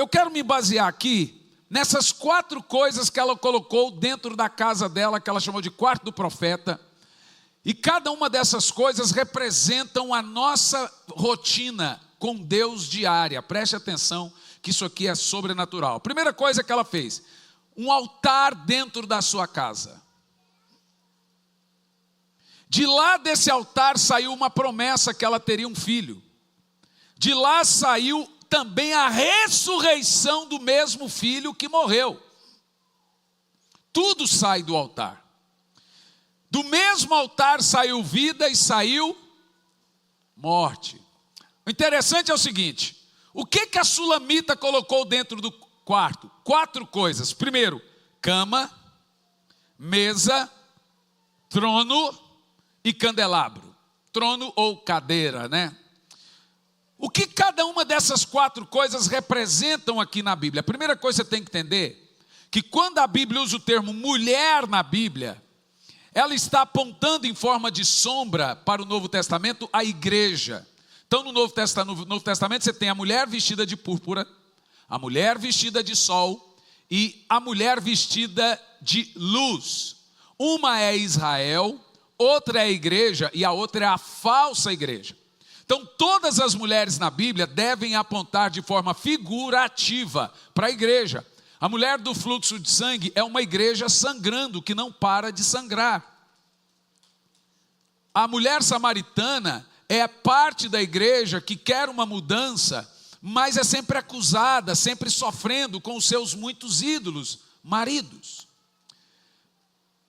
eu quero me basear aqui nessas 4 coisas que ela colocou dentro da casa dela, que ela chamou de quarto do profeta. E cada uma dessas coisas representam a nossa rotina com Deus diária. Preste atenção que isso aqui é sobrenatural. Primeira coisa que ela fez, um altar dentro da sua casa. De lá desse altar saiu uma promessa que ela teria um filho. De lá saiu também a ressurreição do mesmo filho que morreu. Tudo sai do altar. Do mesmo altar saiu vida e saiu morte. O interessante é o seguinte, o que a sulamita colocou dentro do quarto? 4 coisas. Primeiro, cama, mesa, trono e candelabro. Trono ou cadeira, né? O que cada uma dessas 4 coisas representam aqui na Bíblia? A primeira coisa que você tem que entender, que quando a Bíblia usa o termo mulher na Bíblia, ela está apontando em forma de sombra para o Novo Testamento a igreja. Então no Novo Testamento você tem a mulher vestida de púrpura, a mulher vestida de sol e a mulher vestida de luz. Uma é Israel, outra é a igreja e a outra é a falsa igreja. Então todas as mulheres na Bíblia devem apontar de forma figurativa para a igreja. A mulher do fluxo de sangue é uma igreja sangrando, que não para de sangrar. A mulher samaritana é parte da igreja que quer uma mudança, mas é sempre acusada, sempre sofrendo com os seus muitos ídolos, maridos.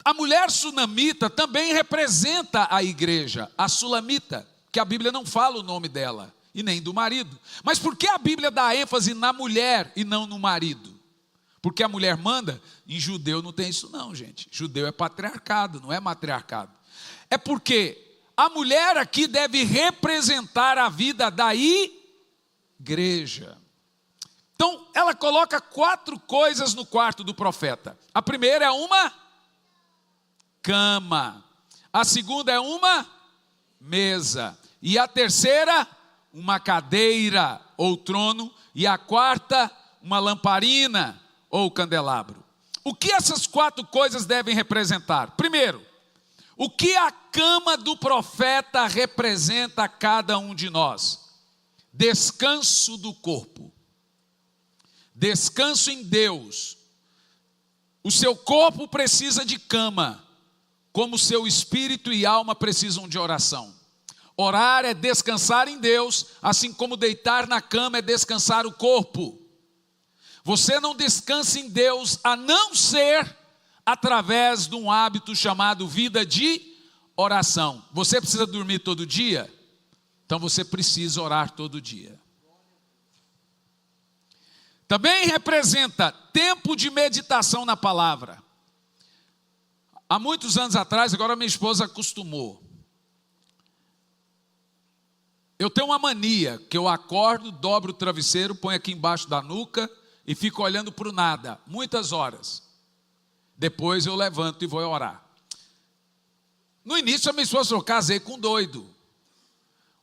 A mulher sunamita também representa a igreja, a sulamita, que a Bíblia não fala o nome dela, e nem do marido. Mas por que a Bíblia dá ênfase na mulher e não no marido? Porque a mulher manda? Em judeu não tem isso não, gente. Judeu é patriarcado, não é matriarcado. É porque a mulher aqui deve representar a vida da igreja. Então, ela coloca 4 coisas no quarto do profeta. A primeira é uma cama. A segunda é uma mesa. E a terceira, uma cadeira ou trono. E a quarta, uma lamparina ou candelabro. O que essas 4 coisas devem representar? Primeiro, o que a cama do profeta representa a cada um de nós? Descanso do corpo. Descanso em Deus. O seu corpo precisa de cama, como seu espírito e alma precisam de oração. Orar é descansar em Deus, assim como deitar na cama é descansar o corpo. Você não descansa em Deus a não ser através de um hábito chamado vida de oração. Você precisa dormir todo dia? Então você precisa orar todo dia. Também representa tempo de meditação na palavra. Há muitos anos atrás, agora minha esposa acostumou. Eu tenho uma mania, que eu acordo, dobro o travesseiro, ponho aqui embaixo da nuca e fico olhando para o nada, muitas horas. Depois eu levanto e vou orar. No início a minha esposa falou, casei com um doido.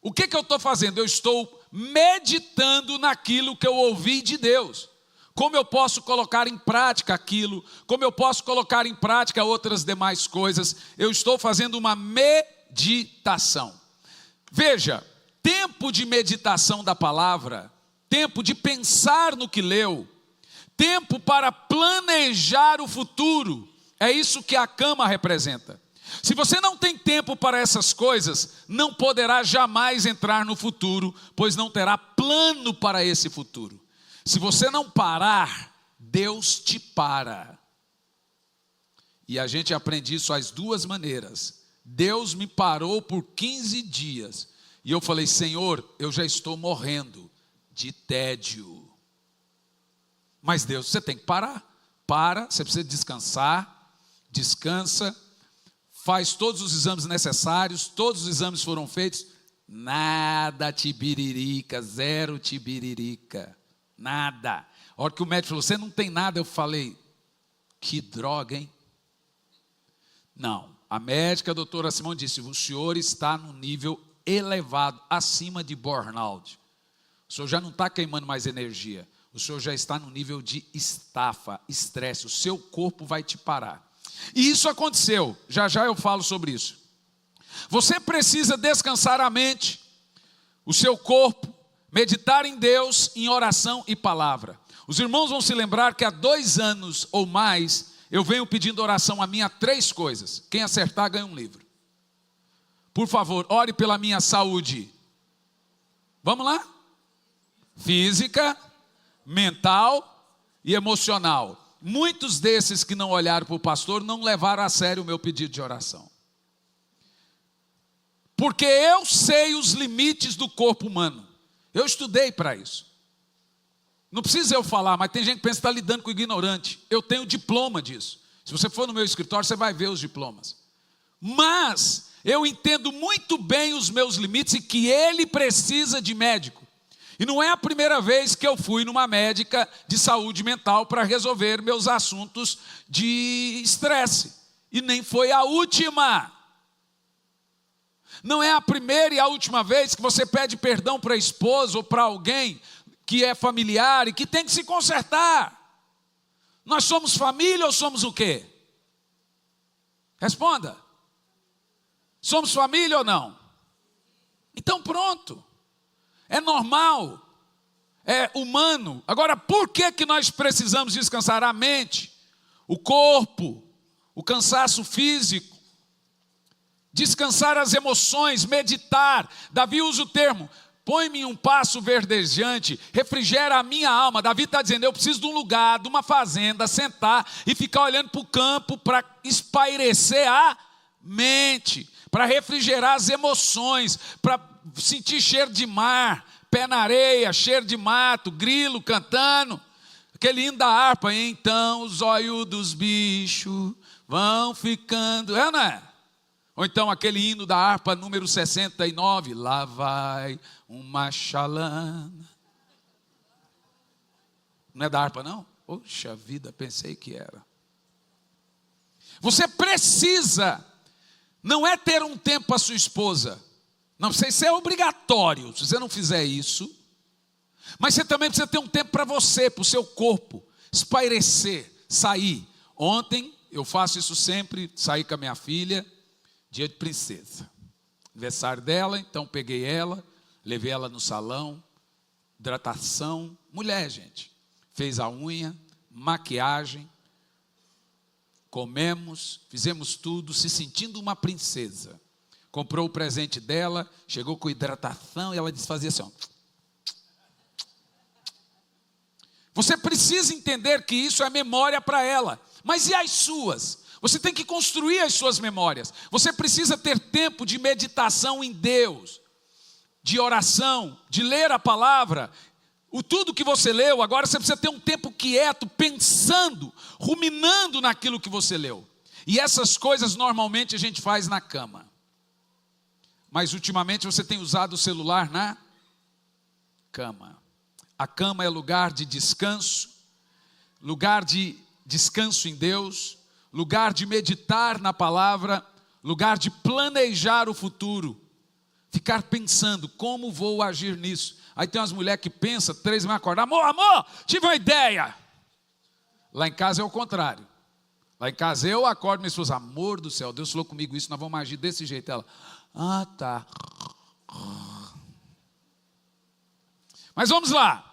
O que eu estou fazendo? Eu estou meditando naquilo que eu ouvi de Deus. Como eu posso colocar em prática aquilo, como eu posso colocar em prática outras demais coisas. Eu estou fazendo uma meditação. Veja, tempo de meditação da palavra, tempo de pensar no que leu, tempo para planejar o futuro, é isso que a cama representa. Se você não tem tempo para essas coisas, não poderá jamais entrar no futuro, pois não terá plano para esse futuro. Se você não parar, Deus te para. E a gente aprende isso às 2 maneiras. Deus me parou por 15 dias. E eu falei, Senhor, eu já estou morrendo de tédio. Mas Deus, você tem que parar. Para, você precisa descansar. Descansa. Faz todos os exames necessários. Todos os exames foram feitos. Nada tibiririca, 0 tibiririca. Nada. A hora que o médico falou, você não tem nada, eu falei, que droga, hein? Não. A médica, a doutora Simão, disse, o senhor está no nível elevado, acima de burnout. O senhor já não está queimando mais energia. o senhor já está no nível de estafa, estresse, o seu corpo vai te parar. E isso aconteceu, já já eu falo sobre isso. Você precisa descansar a mente, o seu corpo, meditar em Deus, em oração e palavra. Os irmãos vão se lembrar que há 2 anos ou mais, eu venho pedindo oração a mim há 3 coisas. Quem acertar ganha um livro. Por favor, ore pela minha saúde. Vamos lá? Física, mental e emocional. Muitos desses que não olharam para o pastor não levaram a sério o meu pedido de oração. Porque eu sei os limites do corpo humano. Eu estudei para isso. Não precisa eu falar, mas tem gente que pensa que está lidando com ignorante. Eu tenho diploma disso. Se você for no meu escritório, você vai ver os diplomas. Mas eu entendo muito bem os meus limites e que ele precisa de médico. E não é a primeira vez que eu fui numa médica de saúde mental para resolver meus assuntos de estresse. E nem foi a última. Não é a primeira e a última vez que você pede perdão para a esposa ou para alguém que é familiar e que tem que se consertar. Nós somos família ou somos o quê? Responda. Somos família ou não? Então pronto. É normal. É humano. Agora, por que nós precisamos descansar a mente, o corpo, o cansaço físico? Descansar as emoções, meditar. Davi usa o termo, põe-me em um passo verdejante, refrigera a minha alma. Davi está dizendo, eu preciso de um lugar, de uma fazenda, sentar e ficar olhando para o campo para espairecer a mente, para refrigerar as emoções, para sentir cheiro de mar, pé na areia, cheiro de mato, grilo cantando, aquele hino da harpa. Então os olhos dos bichos vão ficando, não é? Ou então aquele hino da harpa número 69, lá vai uma chalana. Não é da harpa não? Poxa vida, pensei que era. Você precisa, não é ter um tempo para sua esposa. Não sei se é obrigatório, se você não fizer isso. Mas você também precisa ter um tempo para você, para o seu corpo. Espairecer, sair. Ontem, eu faço isso sempre, saí com a minha filha. Dia de princesa, aniversário dela, então peguei ela, levei ela no salão, hidratação, mulher gente, fez a unha, maquiagem, comemos, fizemos tudo, se sentindo uma princesa, comprou o presente dela, chegou com hidratação e ela fazia assim, ó. Você precisa entender que isso é memória para ela, mas e as suas? Você tem que construir as suas memórias. Você precisa ter tempo de meditação em Deus, de oração, de ler a palavra. Tudo que você leu, agora você precisa ter um tempo quieto, pensando, ruminando naquilo que você leu. E essas coisas normalmente a gente faz na cama. Mas ultimamente você tem usado o celular na cama. A cama é lugar de descanso em Deus, lugar de meditar na palavra, lugar de planejar o futuro, ficar pensando, como vou agir nisso? Aí tem umas mulheres que pensam, 3 vão acordar, amor, tive uma ideia. Lá em casa é o contrário. Lá em casa eu acordo, minha esposa, amor do céu, Deus falou comigo isso, nós vamos agir desse jeito. Ela, tá. Mas vamos lá.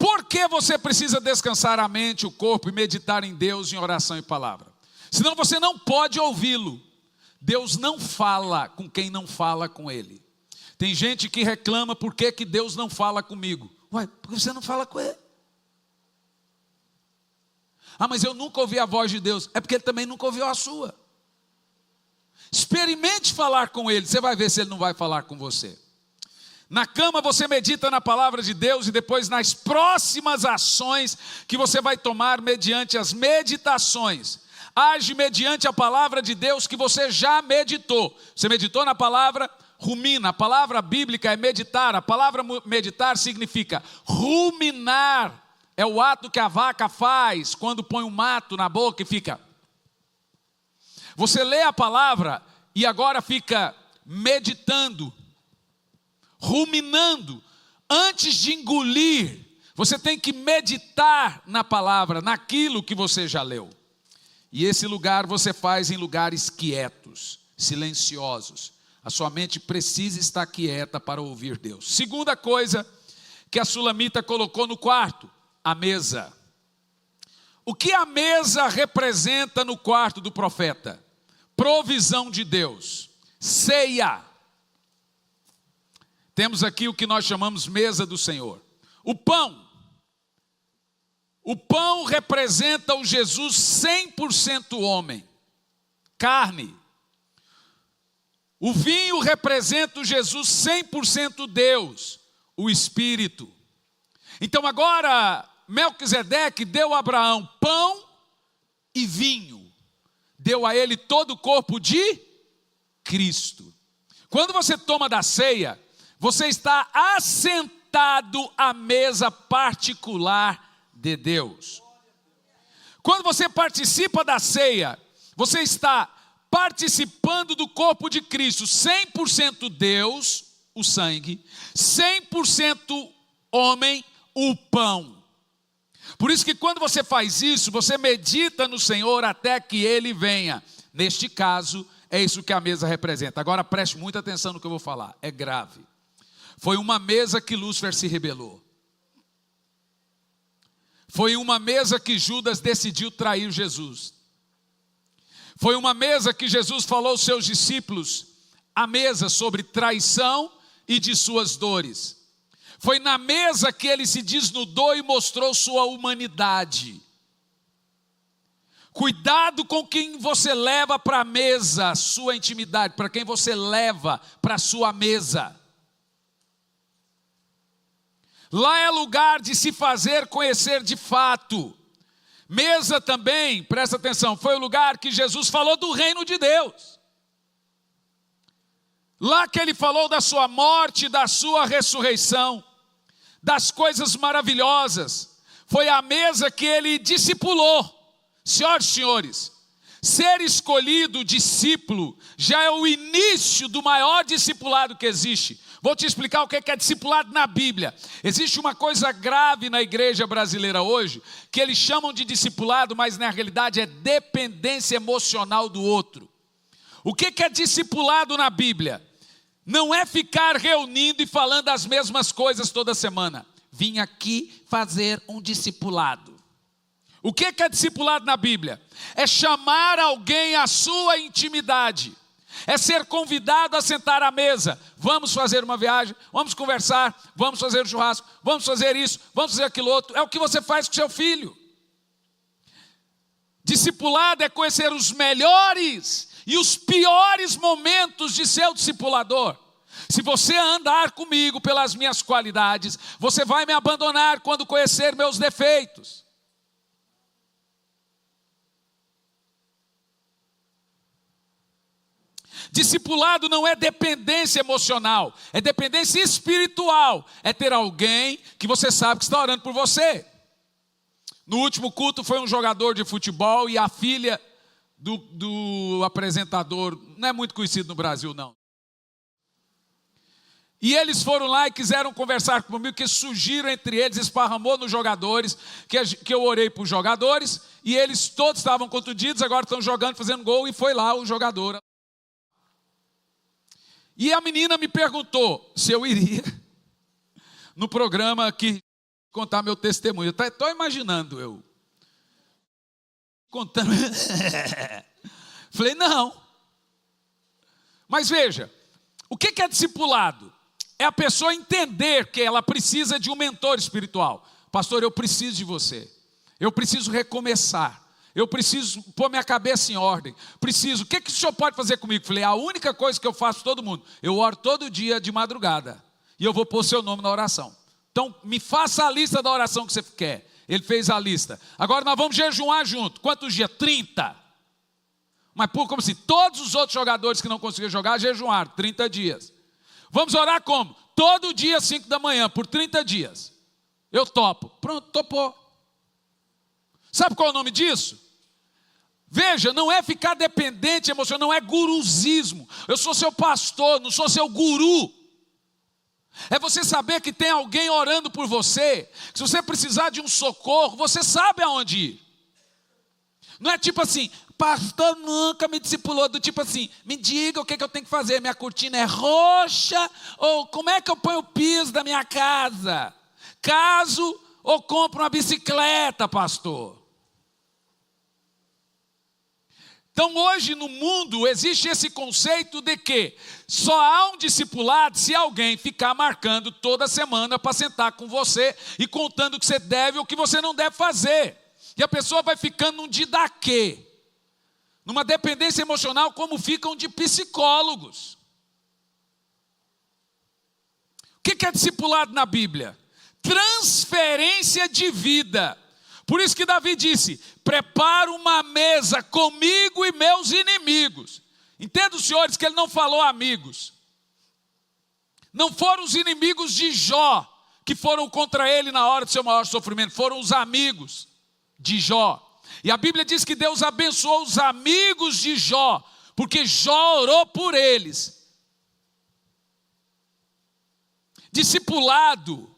Por que você precisa descansar a mente, o corpo e meditar em Deus em oração e palavra? Senão você não pode ouvi-lo. Deus não fala com quem não fala com Ele. Tem gente que reclama, por que Deus não fala comigo? Ué, porque você não fala com Ele? Mas eu nunca ouvi a voz de Deus. É porque Ele também nunca ouviu a sua. Experimente falar com Ele, você vai ver se Ele não vai falar com você. Na cama você medita na palavra de Deus e depois nas próximas ações que você vai tomar mediante as meditações. Age mediante a palavra de Deus que você já meditou. Você meditou na palavra, rumina. A palavra bíblica é meditar. A palavra meditar significa ruminar. É o ato que a vaca faz quando põe um mato na boca e fica. Você lê a palavra e agora fica meditando, ruminando Antes de engolir, você tem que meditar na palavra, naquilo que você já leu. E esse lugar você faz em lugares quietos, silenciosos. A sua mente precisa estar quieta para ouvir Deus. Segunda coisa que a sulamita colocou no quarto, a mesa. O que a mesa representa no quarto do profeta? Provisão de Deus, ceia. Temos aqui o que nós chamamos mesa do Senhor. O pão representa o Jesus 100% homem, carne. O vinho representa o Jesus 100% Deus, o Espírito. Então agora, Melquisedeque deu a Abraão pão e vinho. Deu a ele todo o corpo de Cristo. Quando você toma da ceia, você está assentado à mesa particular de Deus. Quando você participa da ceia, você está participando do corpo de Cristo, 100% Deus, o sangue, 100% homem, o pão. Por isso que quando você faz isso, você medita no Senhor até que Ele venha. Neste caso, é isso que a mesa representa. Agora preste muita atenção no que eu vou falar, é grave. Foi uma mesa que Lúcifer se rebelou. Foi uma mesa que Judas decidiu trair Jesus. Foi uma mesa que Jesus falou aos seus discípulos, a mesa sobre traição e de suas dores. Foi na mesa que ele se desnudou e mostrou sua humanidade. Cuidado com quem você leva para a mesa, sua intimidade, para quem você leva para a sua mesa. Lá é lugar de se fazer conhecer de fato. Mesa também, presta atenção, foi o lugar que Jesus falou do reino de Deus. Lá que ele falou da sua morte, da sua ressurreição, das coisas maravilhosas. Foi a mesa que ele discipulou. Senhoras e senhores, ser escolhido discípulo já é o início do maior discipulado que existe. Vou te explicar o que é discipulado na Bíblia. Existe uma coisa grave na igreja brasileira hoje, que eles chamam de discipulado, mas na realidade é dependência emocional do outro. O que é discipulado na Bíblia? Não é ficar reunindo e falando as mesmas coisas toda semana. Vim aqui fazer um discipulado. O que é discipulado na Bíblia? É chamar alguém à sua intimidade. É ser convidado a sentar à mesa. Vamos fazer uma viagem, vamos conversar, vamos fazer um churrasco, vamos fazer isso, vamos fazer aquilo outro. É o que você faz com seu filho. Discipulado é conhecer os melhores e os piores momentos de seu discipulador. Se você andar comigo pelas minhas qualidades, você vai me abandonar quando conhecer meus defeitos. Discipulado não é dependência emocional, é dependência espiritual. É ter alguém que você sabe que está orando por você. No último culto foi um jogador de futebol e a filha do apresentador, não é muito conhecido no Brasil não. E eles foram lá e quiseram conversar comigo, que surgiram entre eles, esparramou nos jogadores, que eu orei para os jogadores, e eles todos estavam contundidos, agora estão jogando, fazendo gol, e foi lá o jogador. E a menina me perguntou se eu iria no programa aqui contar meu testemunho. Estou imaginando eu contando. Falei, não. Mas veja, o que é discipulado? É a pessoa entender que ela precisa de um mentor espiritual. Pastor, eu preciso de você. Eu preciso recomeçar. Eu preciso pôr minha cabeça em ordem. Preciso. O que o senhor pode fazer comigo? Falei, a única coisa que eu faço todo mundo. Eu oro todo dia de madrugada. E eu vou pôr seu nome na oração. Então, me faça a lista da oração que você quer. Ele fez a lista. Agora nós vamos jejuar junto. Quantos dias? 30. Mas como se todos os outros jogadores que não conseguiam jogar, jejuaram 30 dias. Vamos orar como? Todo dia, 5 da manhã, por 30 dias. Eu topo. Pronto, topou. Sabe qual é o nome disso? Veja, não é ficar dependente emocional, não é guruzismo. Eu sou seu pastor, não sou seu guru. É você saber que tem alguém orando por você. Que se você precisar de um socorro, você sabe aonde ir. Não é tipo assim, pastor nunca me discipulou, do tipo assim, me diga o que eu tenho que fazer, minha cortina é roxa, ou como é que eu ponho o piso da minha casa? Caso ou compro uma bicicleta, pastor? Então hoje no mundo existe esse conceito de que só há um discipulado se alguém ficar marcando toda semana para sentar com você e contando o que você deve ou o que você não deve fazer. E a pessoa vai ficando num didaquê, numa dependência emocional como ficam de psicólogos. O que é discipulado na Bíblia? Transferência de vida. Por isso que Davi disse, prepara uma mesa comigo e meus inimigos. Entenda, senhores, que ele não falou amigos. Não foram os inimigos de Jó que foram contra ele na hora do seu maior sofrimento. Foram os amigos de Jó. E a Bíblia diz que Deus abençoou os amigos de Jó, porque Jó orou por eles. Discipulado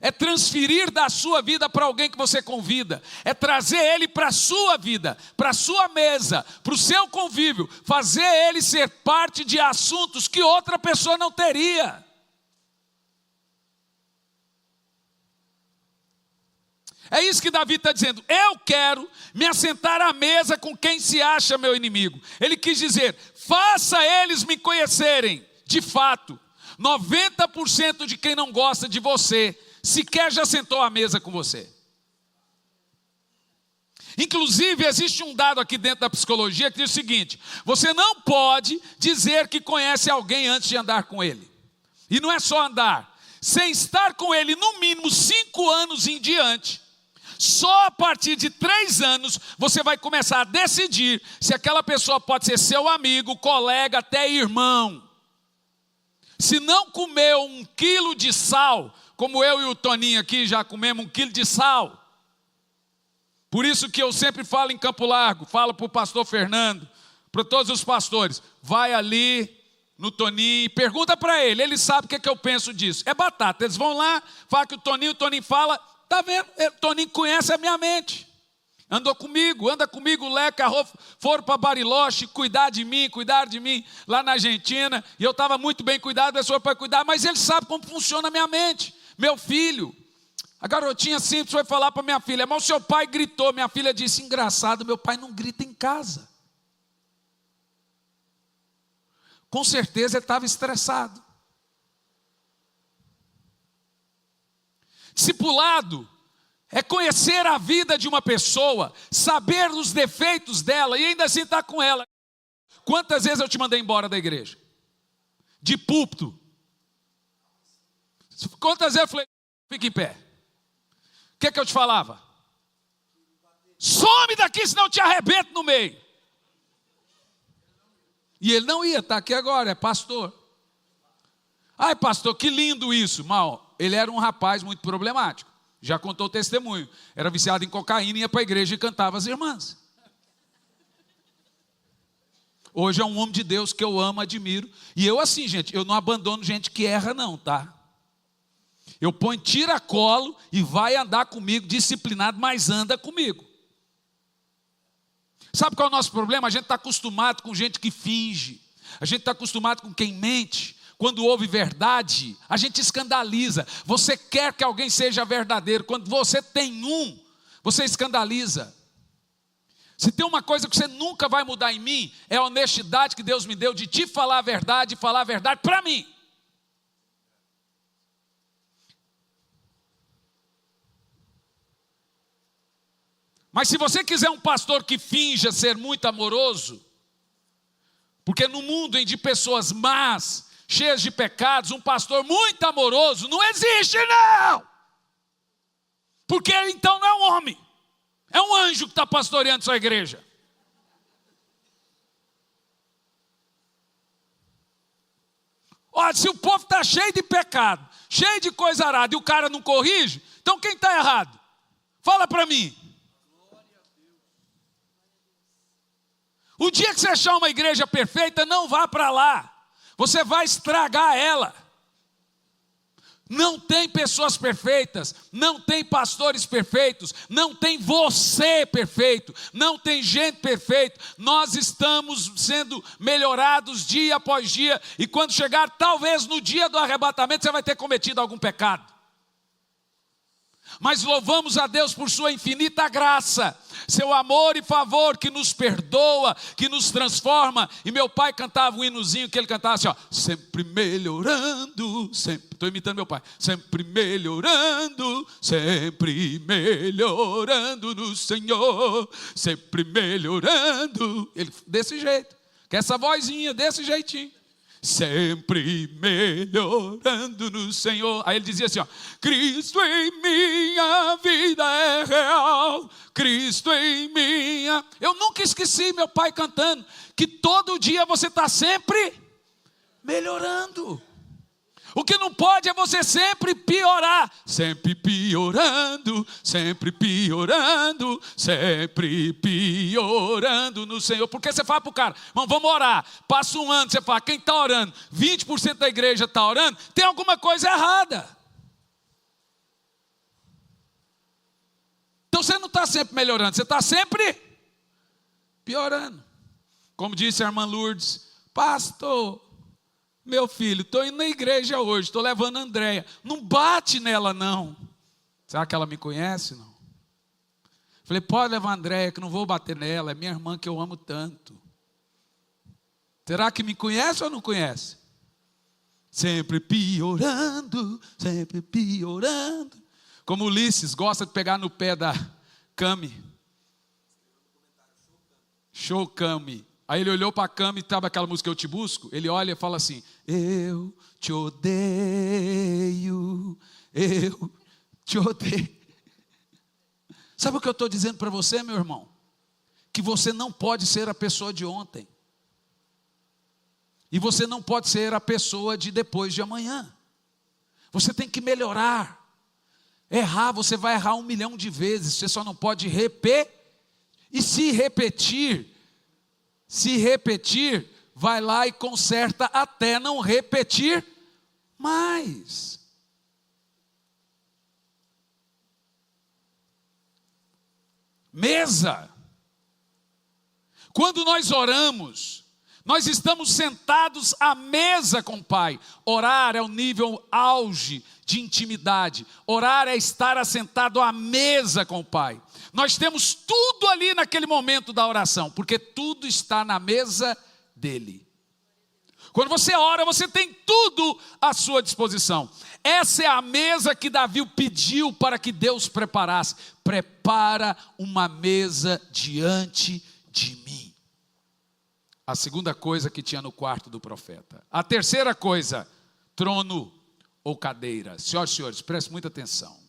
é transferir da sua vida para alguém que você convida. É trazer ele para a sua vida, para a sua mesa, para o seu convívio. Fazer ele ser parte de assuntos que outra pessoa não teria. É isso que Davi está dizendo. Eu quero me assentar à mesa com quem se acha meu inimigo. Ele quis dizer, faça eles me conhecerem. De fato, 90% de quem não gosta de você sequer já sentou à mesa com você. Inclusive, existe um dado aqui dentro da psicologia que diz o seguinte: você não pode dizer que conhece alguém antes de andar com ele. E não é só andar, sem estar com ele no mínimo 5 anos em diante. Só a partir de 3 anos você vai começar a decidir se aquela pessoa pode ser seu amigo, colega, até irmão. Se não comeu 1 quilo de sal, como eu e o Toninho aqui já comemos 1 quilo de sal. Por isso que eu sempre falo em Campo Largo, falo para o pastor Fernando, para todos os pastores, vai ali no Toninho, pergunta para ele sabe o que eu penso disso. É batata, eles vão lá, falam que o Toninho fala, tá vendo, o Toninho conhece a minha mente. Anda comigo, Leca, foram para Bariloche, cuidaram de mim lá na Argentina, e eu estava muito bem cuidado, a pessoa para cuidar, mas ele sabe como funciona a minha mente. Meu filho, a garotinha simples foi falar para minha filha, mas o seu pai gritou, minha filha disse, engraçado, meu pai não grita em casa. Com certeza ele estava estressado. Discipulado é conhecer a vida de uma pessoa, saber os defeitos dela e ainda assim estar com ela. Quantas vezes eu te mandei embora da igreja? De púlpito. Quantas vezes eu falei, fica em pé. O que eu te falava? Some daqui, senão eu te arrebento no meio. E ele não ia, está aqui agora, é pastor. Ai, pastor, que lindo isso. Mal, ele era um rapaz muito problemático. Já contou o testemunho. Era viciado em cocaína, ia para a igreja e cantava as irmãs. Hoje é um homem de Deus que eu amo, admiro. E eu assim, gente, eu não abandono gente que erra não, tá? Eu ponho tira-colo e vai andar comigo, disciplinado, mas anda comigo. Sabe qual é o nosso problema? A gente está acostumado com gente que finge. A gente está acostumado com quem mente. Quando ouve verdade, a gente escandaliza. Você quer que alguém seja verdadeiro. Quando você tem você escandaliza. Se tem uma coisa que você nunca vai mudar em mim, é a honestidade que Deus me deu de te falar a verdade e falar a verdade para mim. Mas se você quiser um pastor que finja ser muito amoroso, porque no mundo de pessoas más, cheias de pecados, um pastor muito amoroso não existe não. Porque ele então não é um homem, é um anjo que está pastoreando sua igreja. Olha, se o povo está cheio de pecado, cheio de coisa arada, e o cara não corrige, então quem está errado? Fala para mim. O dia que você achar uma igreja perfeita, não vá para lá. Você vai estragar ela. Não tem pessoas perfeitas, não tem pastores perfeitos, não tem você perfeito, não tem gente perfeita. Nós estamos sendo melhorados dia após dia, e quando chegar, talvez no dia do arrebatamento, você vai ter cometido algum pecado. Mas louvamos a Deus por sua infinita graça, seu amor e favor que nos perdoa, que nos transforma. E meu pai cantava um hinozinho que ele cantava assim, ó, sempre melhorando, sempre, estou imitando meu pai, sempre melhorando no Senhor, sempre melhorando. Ele, desse jeito, com essa vozinha, desse jeitinho. Sempre melhorando no Senhor. Aí ele dizia assim, ó, Cristo em minha vida é real, Cristo em minha... Eu nunca esqueci meu pai cantando, que todo dia você está sempre melhorando. O que não pode é você sempre piorar. Sempre piorando, sempre piorando, sempre piorando no Senhor. Porque você fala para o cara, irmão, vamos orar. Passa um ano, você fala, quem está orando? 20% da igreja está orando, tem alguma coisa errada. Então você não está sempre melhorando, você está sempre piorando. Como disse a irmã Lourdes, pastor, meu filho, estou indo na igreja hoje, estou levando a Andréia. Não bate nela, não. Será que ela me conhece? Não. Falei, pode levar a Andréia, que não vou bater nela, é minha irmã que eu amo tanto. Será que me conhece ou não conhece? Sempre piorando, sempre piorando. Como Ulisses gosta de pegar no pé da Cami. Show Cami. Aí ele olhou para a cama e estava aquela música Eu Te Busco. Ele olha e fala assim, eu te odeio, eu te odeio. Sabe o que eu estou dizendo para você, meu irmão? Que você não pode ser a pessoa de ontem. E você não pode ser a pessoa de depois de amanhã. Você tem que melhorar. Errar, você vai errar 1 milhão de vezes. Você só não pode repetir. E se repetir, vai lá e conserta até não repetir mais. Mesa. Quando nós oramos, nós estamos sentados à mesa com o Pai. Orar é o nível auge de intimidade. Orar é estar assentado à mesa com o Pai. Nós temos tudo ali naquele momento da oração, porque tudo está na mesa dele. Quando você ora, você tem tudo à sua disposição. Essa é a mesa que Davi pediu para que Deus preparasse. Prepara uma mesa diante de mim. A segunda coisa que tinha no quarto do profeta. A terceira coisa, trono ou cadeira. Senhoras e senhores, prestem muita atenção.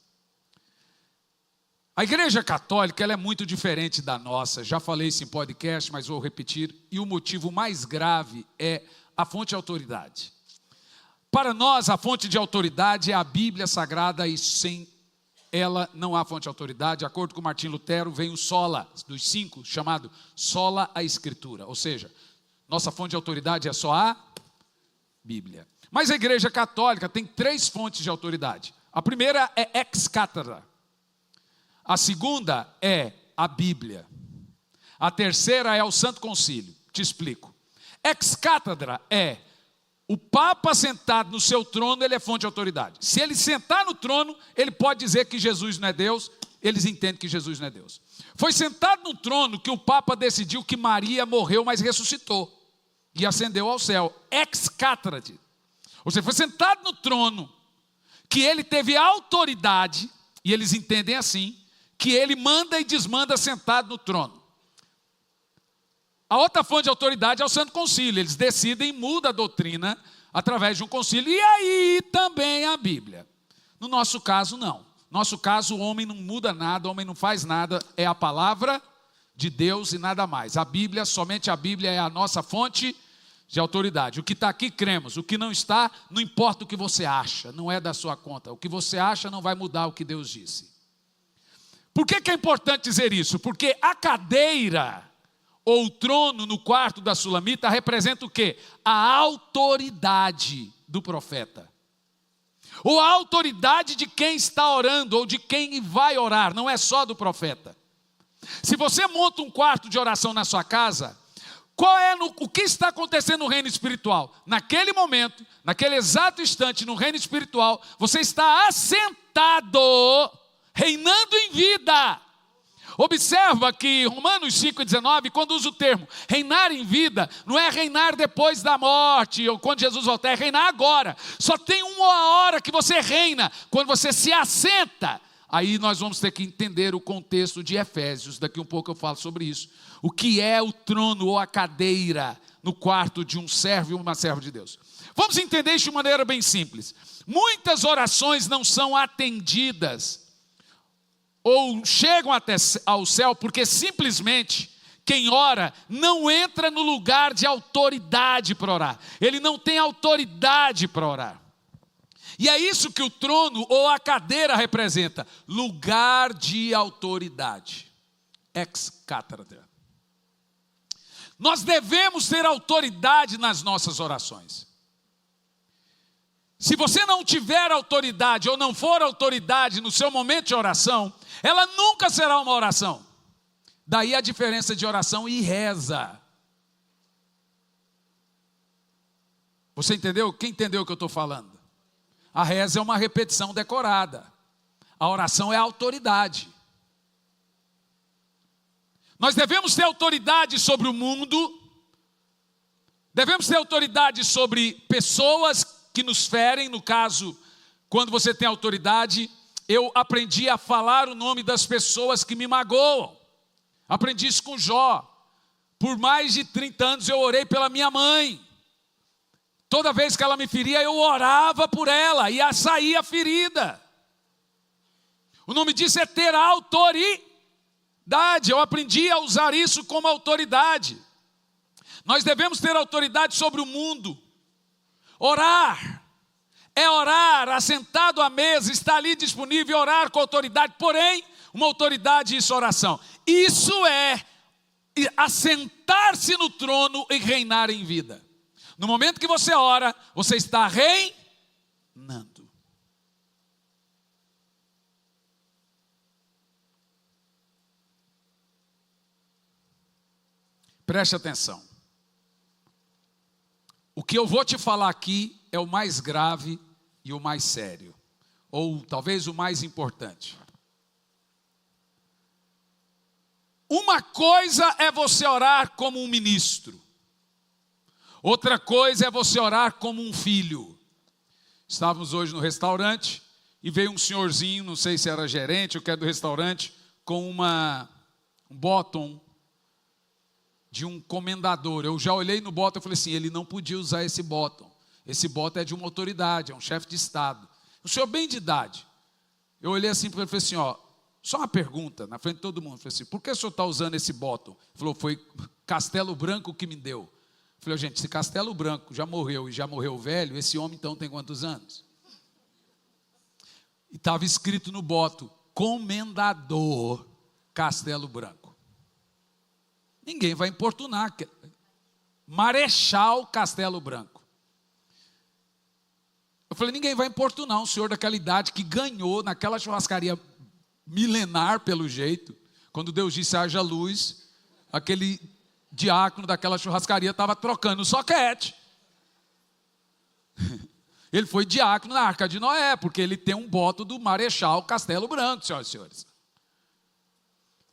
A igreja católica ela é muito diferente da nossa. Já falei isso em podcast, mas vou repetir. E o motivo mais grave é a fonte de autoridade. Para nós, a fonte de autoridade é a Bíblia Sagrada e sem ela não há fonte de autoridade. De acordo com Martim Lutero, vem o sola, dos 5, chamado sola a Escritura. Ou seja, nossa fonte de autoridade é só a Bíblia. Mas a igreja católica tem 3 fontes de autoridade. A primeira é ex cathedra. A segunda é a Bíblia. A terceira é o Santo Concílio. Te explico. Ex cathedra é o Papa sentado no seu trono, ele é fonte de autoridade. Se ele sentar no trono, ele pode dizer que Jesus não é Deus, eles entendem que Jesus não é Deus. Foi sentado no trono que o Papa decidiu que Maria morreu, mas ressuscitou e ascendeu ao céu. Ex cathedra. Ou seja, foi sentado no trono que ele teve autoridade, e eles entendem assim, que ele manda e desmanda sentado no trono. A outra fonte de autoridade é o Santo Concílio. Eles decidem, muda a doutrina através de um concílio. E aí também a Bíblia. No nosso caso, não. No nosso caso, o homem não muda nada, o homem não faz nada. É a palavra de Deus e nada mais. A Bíblia, somente a Bíblia é a nossa fonte de autoridade. O que está aqui, cremos. O que não está, não importa o que você acha. Não é da sua conta. O que você acha não vai mudar o que Deus disse. Por que é importante dizer isso? Porque a cadeira ou o trono no quarto da Sulamita representa o quê? A autoridade do profeta. ou a autoridade de quem está orando, ou de quem vai orar, não é só do profeta. Se você monta um quarto de oração na sua casa, o que está acontecendo no reino espiritual? Naquele momento, naquele exato instante, no reino espiritual, você está assentado, reinando em vida. Observa que Romanos 5,19, quando usa o termo reinar em vida, não é reinar depois da morte, ou quando Jesus voltar, é reinar agora. Só tem uma hora que você reina, quando você se assenta. Aí nós vamos ter que entender o contexto de Efésios, daqui um pouco eu falo sobre isso. O que é o trono ou a cadeira no quarto de um servo e uma serva de Deus. Vamos entender isso de maneira bem simples. Muitas orações não são atendidas ou chegam até ao céu porque simplesmente quem ora não entra no lugar de autoridade para orar. Ele não tem autoridade para orar. E é isso que o trono ou a cadeira representa, lugar de autoridade. Ex cathedra. Nós devemos ter autoridade nas nossas orações. Se você não tiver autoridade ou não for autoridade no seu momento de oração, ela nunca será uma oração. Daí a diferença de oração e reza. Você entendeu? Quem entendeu o que eu estou falando? A reza é uma repetição decorada. A oração é a autoridade. Nós devemos ter autoridade sobre o mundo. Devemos ter autoridade sobre pessoas que nos ferem. No caso, quando você tem autoridade, eu aprendi a falar o nome das pessoas que me magoam. Aprendi isso com Jó. Por mais de 30 anos eu orei pela minha mãe. Toda vez que ela me feria, eu orava por ela e saía ferida. O nome disso é ter autoridade. Eu aprendi a usar isso como autoridade. Nós devemos ter autoridade sobre o mundo. Orar é orar, assentado à mesa, está ali disponível, orar com autoridade, porém, uma autoridade, isso é oração. Isso é assentar-se no trono e reinar em vida. No momento que você ora, você está reinando. Preste atenção. O que eu vou te falar aqui é o mais grave e o mais sério, ou talvez o mais importante. Uma coisa é você orar como um ministro. Outra coisa é você orar como um filho. Estávamos hoje no restaurante e veio um senhorzinho, não sei se era gerente ou que é do restaurante, com um bottom de um comendador. Eu já olhei no bottom e falei assim, ele não podia usar esse bottom. Esse bottom é de uma autoridade, é um chefe de estado. Um senhor bem de idade. Eu olhei assim para ele e falei assim, ó, só uma pergunta, na frente de todo mundo. Eu falei assim, por que o senhor está usando esse bottom? Ele falou, foi Castelo Branco que me deu. Eu falei, gente, se Castelo Branco já morreu e já morreu velho, esse homem então tem quantos anos? E estava escrito no boto, Comendador Castelo Branco. Ninguém vai importunar. Marechal Castelo Branco. Eu falei, ninguém vai importunar um senhor daquela idade que ganhou naquela churrascaria milenar pelo jeito. Quando Deus disse haja luz, aquele diácono daquela churrascaria estava trocando o soquete. Ele foi diácono na Arca de Noé, porque ele tem um boto do Marechal Castelo Branco, senhoras e senhores.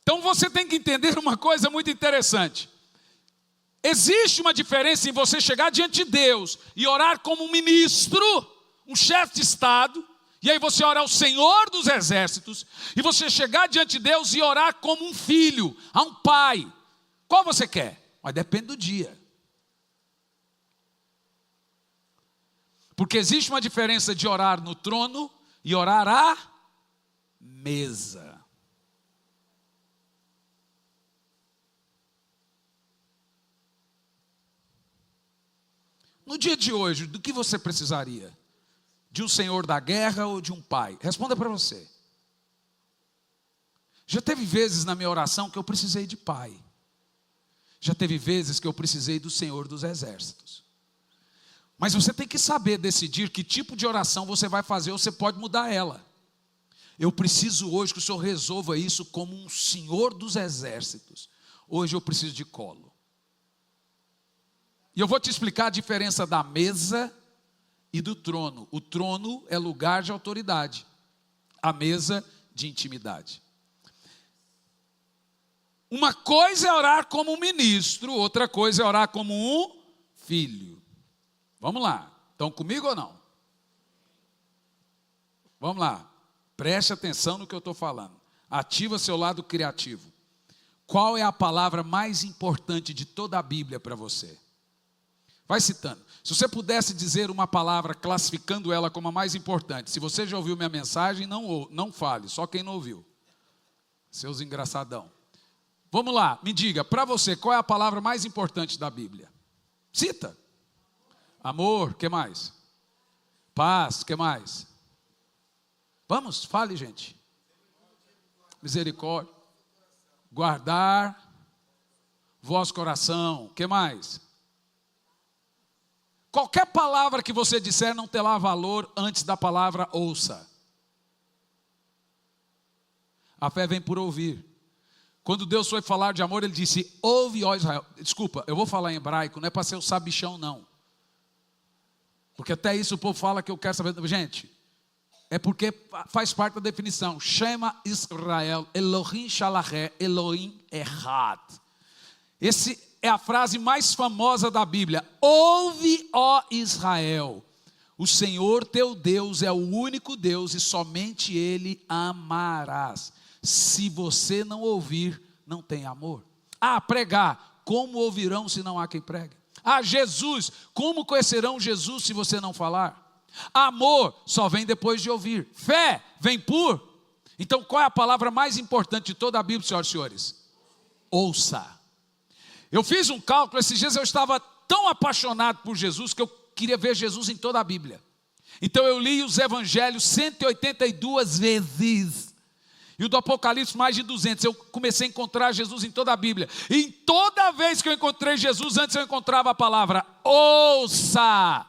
Então você tem que entender uma coisa muito interessante. Existe uma diferença em você chegar diante de Deus e orar como um ministro, um chefe de estado, e aí você ora ao Senhor dos exércitos, e você chegar diante de Deus e orar como um filho, a um pai. Qual você quer? Mas depende do dia. Porque existe uma diferença de orar no trono e orar à mesa. No dia de hoje, do que você precisaria? De um senhor da guerra ou de um pai? Responda para você. Já teve vezes na minha oração que eu precisei de pai. Já teve vezes que eu precisei do Senhor dos Exércitos. Mas você tem que saber decidir que tipo de oração você vai fazer, ou você pode mudar ela. Eu preciso hoje que o Senhor resolva isso como um Senhor dos exércitos. Hoje eu preciso de colo. E eu vou te explicar a diferença da mesa e do trono. O trono é lugar de autoridade. A mesa de intimidade. Uma coisa é orar como um ministro, outra coisa é orar como um filho. Vamos lá, estão comigo ou não? Vamos lá, preste atenção no que eu estou falando. Ativa seu lado criativo. Qual é a palavra mais importante de toda a Bíblia para você? Vai citando. Se você pudesse dizer uma palavra classificando ela como a mais importante, se você já ouviu minha mensagem, não fale, só quem não ouviu. Seus engraçadão. Vamos lá, me diga, para você, qual é a palavra mais importante da Bíblia? Cita. Amor, que mais? Paz, que mais? Vamos, fale, gente. Misericórdia. Guardar vosso coração, que mais? Qualquer palavra que você disser não terá valor antes da palavra ouça. A fé vem por ouvir. Quando Deus foi falar de amor, Ele disse, ouve, ó Israel. Desculpa, eu vou falar em hebraico, não é para ser o sabichão, não. Porque até isso o povo fala que eu quero saber. Gente, é porque faz parte da definição. Shema Israel, Elohim Shalacheh, Elohim Echad. Essa é a frase mais famosa da Bíblia. Ouve, ó Israel, o Senhor teu Deus é o único Deus e somente Ele amarás. Se você não ouvir, não tem amor. Pregar, como ouvirão se não há quem pregue? Jesus, como conhecerão Jesus se você não falar? Amor só vem depois de ouvir. Fé vem por. Então qual é a palavra mais importante de toda a Bíblia, senhoras e senhores? Ouça. Eu fiz um cálculo, esses dias eu estava tão apaixonado por Jesus que eu queria ver Jesus em toda a Bíblia. Então eu li os evangelhos 182 vezes. E o do Apocalipse mais de 200. Eu comecei a encontrar Jesus em toda a Bíblia. E em toda vez que eu encontrei Jesus, antes eu encontrava a palavra ouça.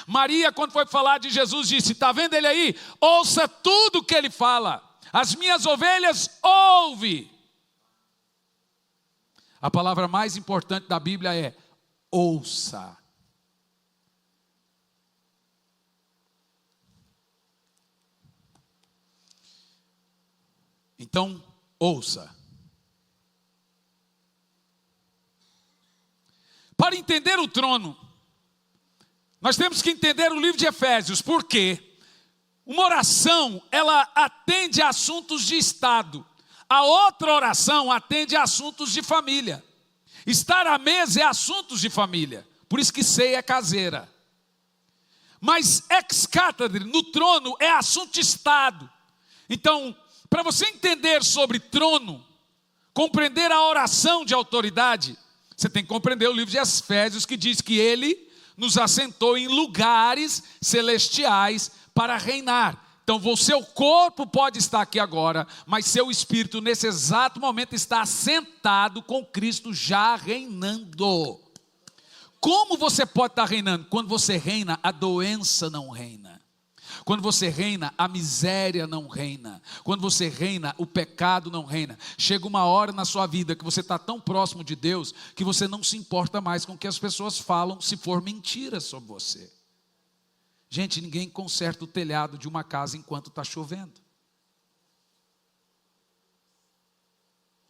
Maria, quando foi falar de Jesus, disse, está vendo ele aí? Ouça tudo que ele fala. As minhas ovelhas ouve. A palavra mais importante da Bíblia é ouça. Então, ouça. Para entender o trono, nós temos que entender o livro de Efésios, porque uma oração, ela atende a assuntos de Estado. A outra oração atende a assuntos de família. Estar à mesa é assuntos de família. Por isso que ceia é caseira. Mas ex cathedra, no trono, é assunto de Estado. Então, para você entender sobre trono, compreender a oração de autoridade, você tem que compreender o livro de Efésios, que diz que ele nos assentou em lugares celestiais para reinar. Então, seu corpo pode estar aqui agora, mas seu espírito nesse exato momento está assentado com Cristo já reinando. Como você pode estar reinando? Quando você reina, a doença não reina. Quando você reina, a miséria não reina. Quando você reina, o pecado não reina. Chega uma hora na sua vida que você está tão próximo de Deus que você não se importa mais com o que as pessoas falam, se for mentira sobre você. Gente, ninguém conserta o telhado de uma casa enquanto está chovendo.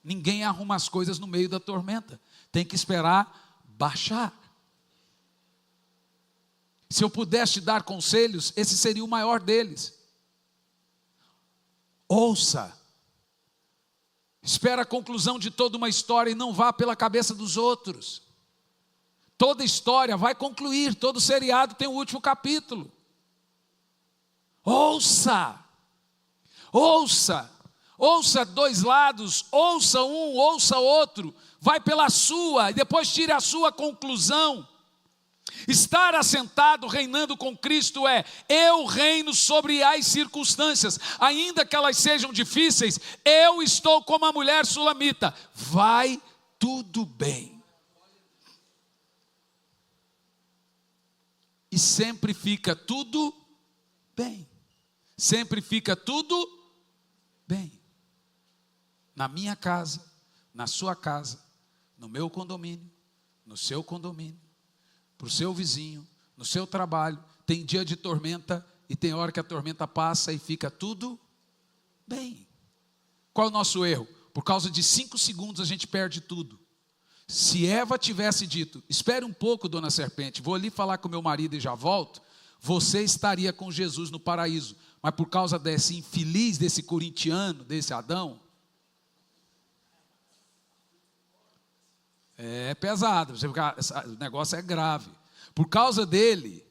Ninguém arruma as coisas no meio da tormenta. Tem que esperar baixar. Se eu pudesse te dar conselhos, esse seria o maior deles. Ouça. Espera a conclusão de toda uma história e não vá pela cabeça dos outros. Toda história vai concluir, todo seriado tem o último capítulo. Ouça. Ouça. Ouça dois lados, ouça um, ouça outro. Vai pela sua e depois tire a sua conclusão. Estar assentado reinando com Cristo é, eu reino sobre as circunstâncias, ainda que elas sejam difíceis, eu estou como a mulher sulamita, vai tudo bem. e sempre fica tudo bem. Sempre fica tudo bem. Na minha casa, na sua casa, no meu condomínio, no seu condomínio, para o seu vizinho, no seu trabalho. Tem dia de tormenta e tem hora que a tormenta passa e fica tudo bem. Qual é o nosso erro? Por causa de 5 segundos a gente perde tudo. Se Eva tivesse dito, espere um pouco, dona serpente, vou ali falar com meu marido e já volto, você estaria com Jesus no paraíso. Mas por causa desse infeliz, desse corintiano, desse Adão, é pesado, o negócio é grave. Por causa dele,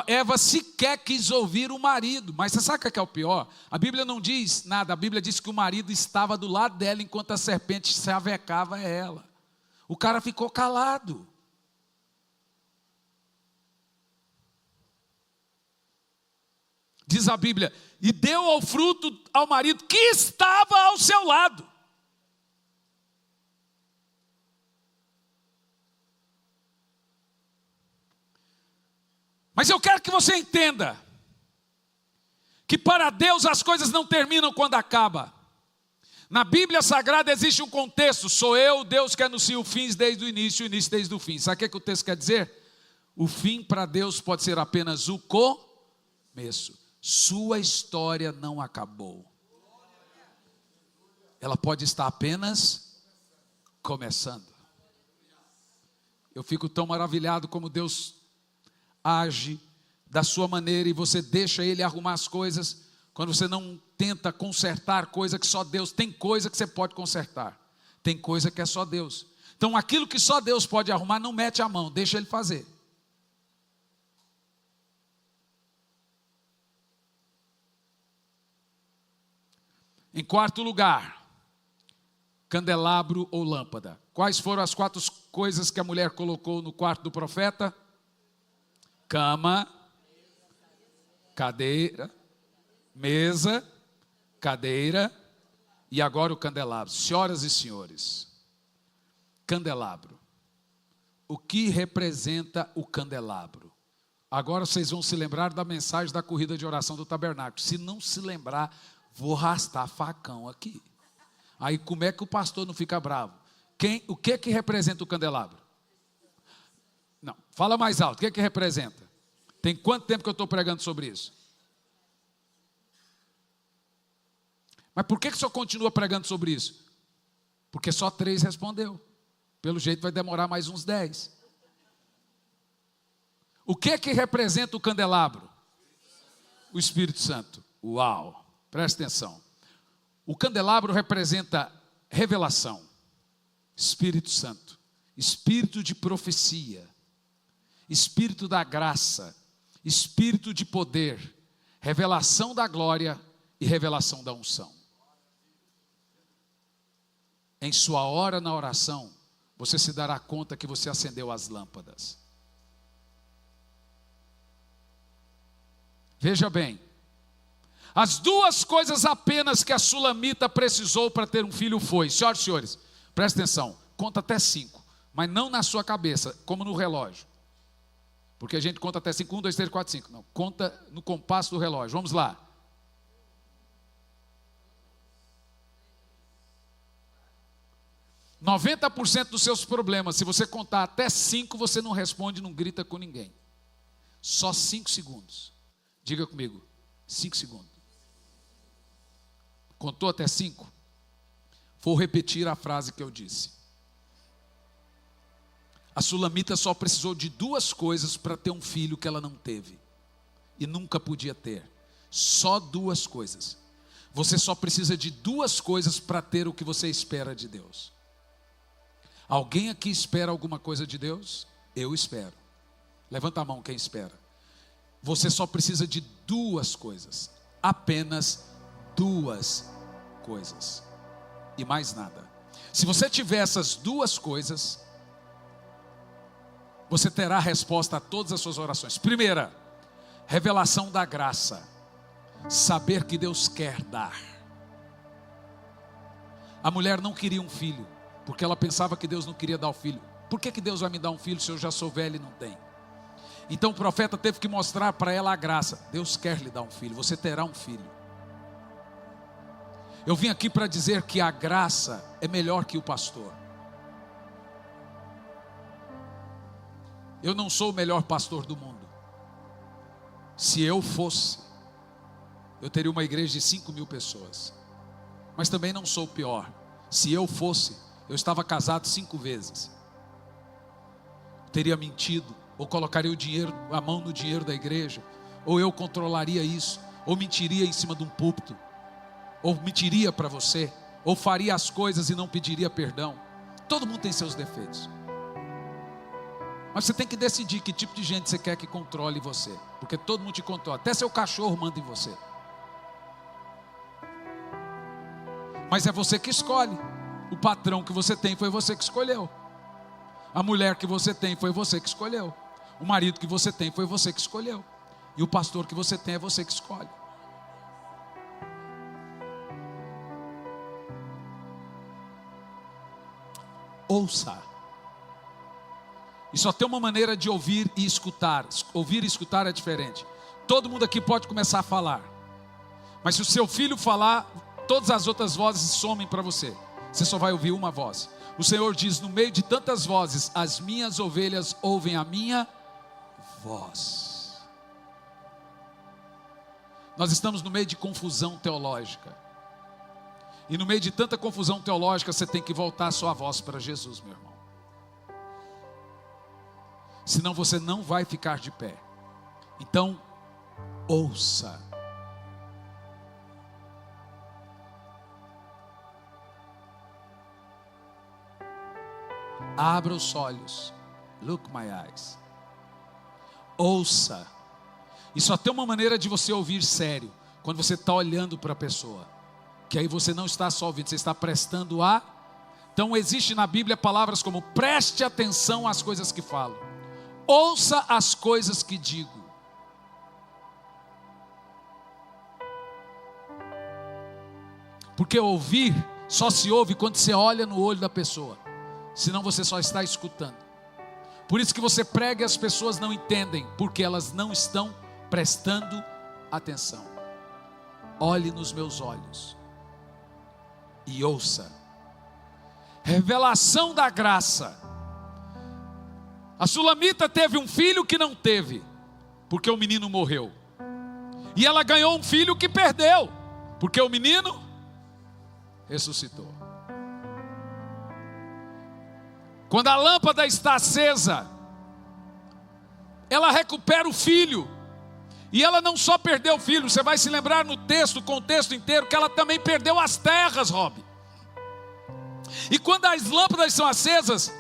Eva sequer quis ouvir o marido. Mas você sabe o que é o pior? A Bíblia não diz nada, a Bíblia diz que o marido estava do lado dela enquanto a serpente se avecava a ela. O cara ficou calado. Diz a Bíblia, e deu ao fruto ao marido que estava ao seu lado. Mas eu quero que você entenda que para Deus as coisas não terminam quando acaba. Na Bíblia Sagrada existe um contexto, sou eu, Deus que anuncia o fim desde o início desde o fim. Sabe o que o texto quer dizer? O fim para Deus pode ser apenas o começo. Sua história não acabou. Ela pode estar apenas começando. Eu fico tão maravilhado como Deus age da sua maneira e você deixa Ele arrumar as coisas. Quando você não tenta consertar coisa que só Deus, tem coisa que você pode consertar, tem coisa que é só Deus. Então aquilo que só Deus pode arrumar, não mete a mão, deixa Ele fazer. Em quarto lugar, candelabro ou lâmpada. Quais foram as 4 coisas que a mulher colocou no quarto do profeta? Cama, cadeira, mesa, cadeira e agora o candelabro. Senhoras e senhores, candelabro. O que representa o candelabro? Agora vocês vão se lembrar da mensagem da corrida de oração do tabernáculo. Se não se lembrar, vou arrastar facão aqui. Aí como é que o pastor não fica bravo? O que representa o candelabro? Não, fala mais alto, o que representa? Tem quanto tempo que eu estou pregando sobre isso? Mas por que o senhor continua pregando sobre isso? Porque só 3 respondeu. Pelo jeito vai demorar mais uns 10. O que representa o candelabro? O Espírito Santo. Uau, presta atenção. O candelabro representa revelação. Espírito Santo. Espírito de profecia. Espírito da graça. Espírito de poder. Revelação da glória e revelação da unção. Em sua hora na oração, você se dará conta que você acendeu as lâmpadas. Veja bem, as 2 coisas apenas que a sulamita precisou para ter um filho foi, senhoras e senhores, presta atenção, conta até 5, mas não na sua cabeça, como no relógio. Porque a gente conta até 5, 1, 2, 3, 4, 5. Não, conta no compasso do relógio. Vamos lá. – 90% dos seus problemas, se você contar até 5, você não responde, não grita com ninguém. Só 5 segundos. Diga comigo, 5 segundos. Contou até 5? Vou repetir a frase que eu disse. A sulamita só precisou de 2 coisas para ter um filho que ela não teve. E nunca podia ter. Só 2 coisas. Você só precisa de 2 coisas para ter o que você espera de Deus. Alguém aqui espera alguma coisa de Deus? Eu espero. Levanta a mão quem espera. Você só precisa de 2 coisas. Apenas 2 coisas. E mais nada. Se você tiver essas 2 coisas, você terá a resposta a todas as suas orações. Primeira, revelação da graça. Saber que Deus quer dar. A mulher não queria um filho, porque ela pensava que Deus não queria dar o filho. Por que Deus vai me dar um filho se eu já sou velho e não tenho? Então o profeta teve que mostrar para ela a graça. Deus quer lhe dar um filho, você terá um filho. Eu vim aqui para dizer que a graça é melhor que o pastor. Eu não sou o melhor pastor do mundo. Se eu fosse, eu teria uma igreja de 5.000 pessoas. Mas também não sou o pior. Se eu fosse, eu estava casado 5 vezes. Teria mentido, ou colocaria o dinheiro, a mão no dinheiro da igreja, ou eu controlaria isso, ou mentiria em cima de um púlpito, ou mentiria para você, ou faria as coisas e não pediria perdão. Todo mundo tem seus defeitos. Mas você tem que decidir que tipo de gente você quer que controle você, porque todo mundo te controla, até seu cachorro manda em você. Mas é você que escolhe. O patrão que você tem foi você que escolheu. A mulher que você tem foi você que escolheu. O marido que você tem foi você que escolheu. E o pastor que você tem é você que escolhe. Ouça. E só tem uma maneira de ouvir e escutar. Ouvir e escutar é diferente. Todo mundo aqui pode começar a falar. Mas se o seu filho falar, todas as outras vozes somem para você. Você só vai ouvir uma voz. O Senhor diz: no meio de tantas vozes, as minhas ovelhas ouvem a minha voz. Nós estamos no meio de confusão teológica. E no meio de tanta confusão teológica, você tem que voltar a sua voz para Jesus, meu irmão. Senão você não vai ficar de pé. Então, ouça. Abra os olhos. Look my eyes. Ouça. E só tem uma maneira de você ouvir sério. Quando você está olhando para a pessoa. Que aí você não está só ouvindo, você está prestando a. Então existe na Bíblia palavras como: preste atenção às coisas que falo. Ouça as coisas que digo. Porque ouvir só se ouve quando você olha no olho da pessoa. Senão você só está escutando. Por isso que você prega e as pessoas não entendem, porque elas não estão prestando atenção. Olhe nos meus olhos e ouça. Revelação da graça. A Sulamita teve um filho que não teve, porque o menino morreu. E ela ganhou um filho que perdeu, porque o menino ressuscitou. Quando a lâmpada está acesa, ela recupera o filho. E ela não só perdeu o filho, você vai se lembrar no texto, o contexto inteiro, que ela também perdeu as terras, Rob. E quando as lâmpadas são acesas,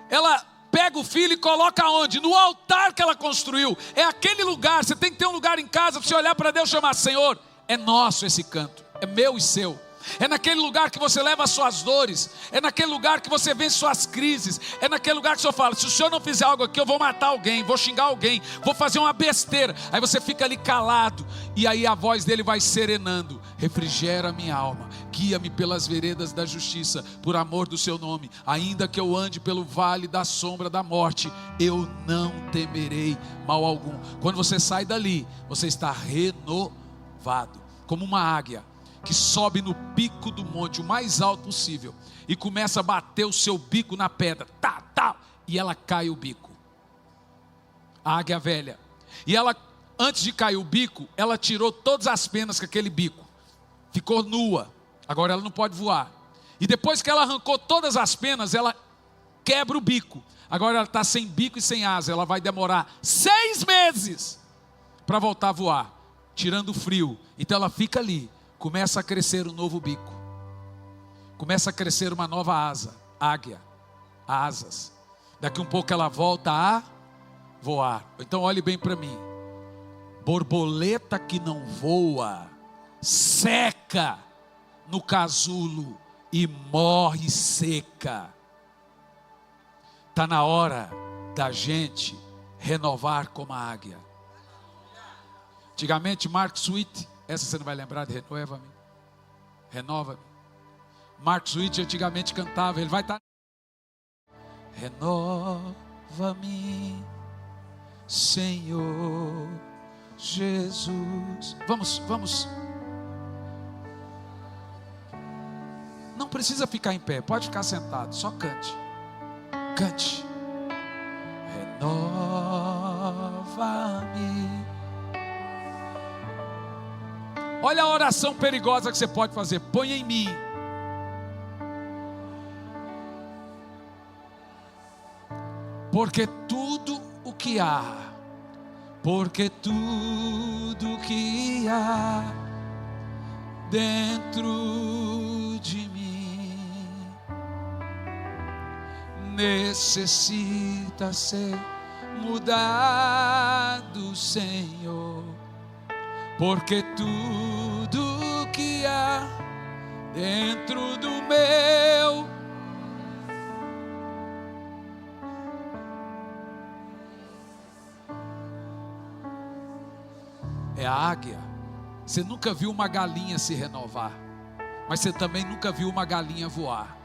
ela pega o filho e coloca onde? No altar que ela construiu. É aquele lugar, você tem que ter um lugar em casa para você olhar para Deus e chamar: Senhor, é nosso esse canto, é meu e seu. É naquele lugar que você leva as suas dores. É naquele lugar que você vence suas crises. É naquele lugar que o Senhor fala: se o Senhor não fizer algo aqui, eu vou matar alguém, vou xingar alguém, vou fazer uma besteira. Aí você fica ali calado. E aí a voz dele vai serenando: refrigera minha alma, guia-me pelas veredas da justiça, por amor do seu nome. Ainda que eu ande pelo vale da sombra da morte, eu não temerei mal algum. Quando você sai dali, você está renovado, como uma águia que sobe no pico do monte, o mais alto possível, e começa a bater o seu bico na pedra, e ela cai o bico. A águia velha. E ela, antes de cair o bico, ela tirou todas as penas com aquele bico, ficou nua. Agora ela não pode voar. E depois que ela arrancou todas as penas, ela quebra o bico. Agora ela está sem bico e sem asa. Ela vai demorar 6 meses para voltar a voar, tirando o frio. Então ela fica ali. Começa a crescer um novo bico. Começa a crescer uma nova asa. Águia. Asas. Daqui um pouco ela volta a voar. Então olhe bem para mim. Borboleta que não voa, seca no casulo e morre seca. Está na hora da gente renovar como a águia. Antigamente Mark Sweet, essa você não vai lembrar de Renova-me. Renova-me. Mark Sweet antigamente cantava, ele vai estar. Renova-me, Senhor Jesus. Vamos. Não precisa ficar em pé, pode ficar sentado, só cante. Cante. Renova-me. Olha a oração perigosa que você pode fazer. Põe em mim. Porque tudo o que há, dentro de mim necessita ser mudado, Senhor. Porque tudo que há dentro do meu é a águia. Você nunca viu uma galinha se renovar, mas você também nunca viu uma galinha voar.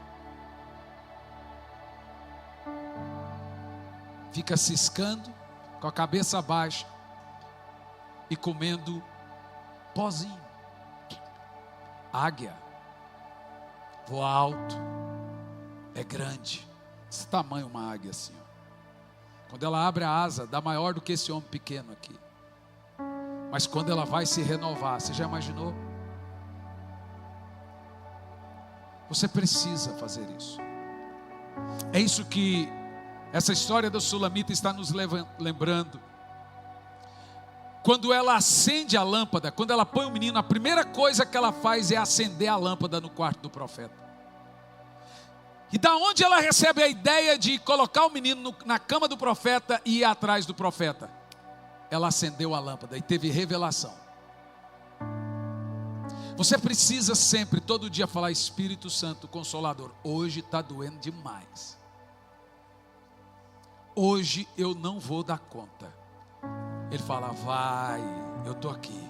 Fica ciscando com a cabeça baixa e comendo pozinho. Águia voa alto, é grande, desse tamanho uma águia assim, ó. Quando ela abre a asa, dá maior do que esse homem pequeno aqui. Mas quando ela vai se renovar, você já imaginou? Você precisa fazer isso. É isso que essa história da Sulamita está nos lembrando. Quando ela acende a lâmpada, quando ela põe o menino, a primeira coisa que ela faz é acender a lâmpada no quarto do profeta. E da onde ela recebe a ideia de colocar o menino na cama do profeta e ir atrás do profeta? Ela acendeu a lâmpada e teve revelação. Você precisa sempre, todo dia falar: Espírito Santo Consolador, hoje está doendo demais. Hoje eu não vou dar conta. Ele fala: vai, eu estou aqui.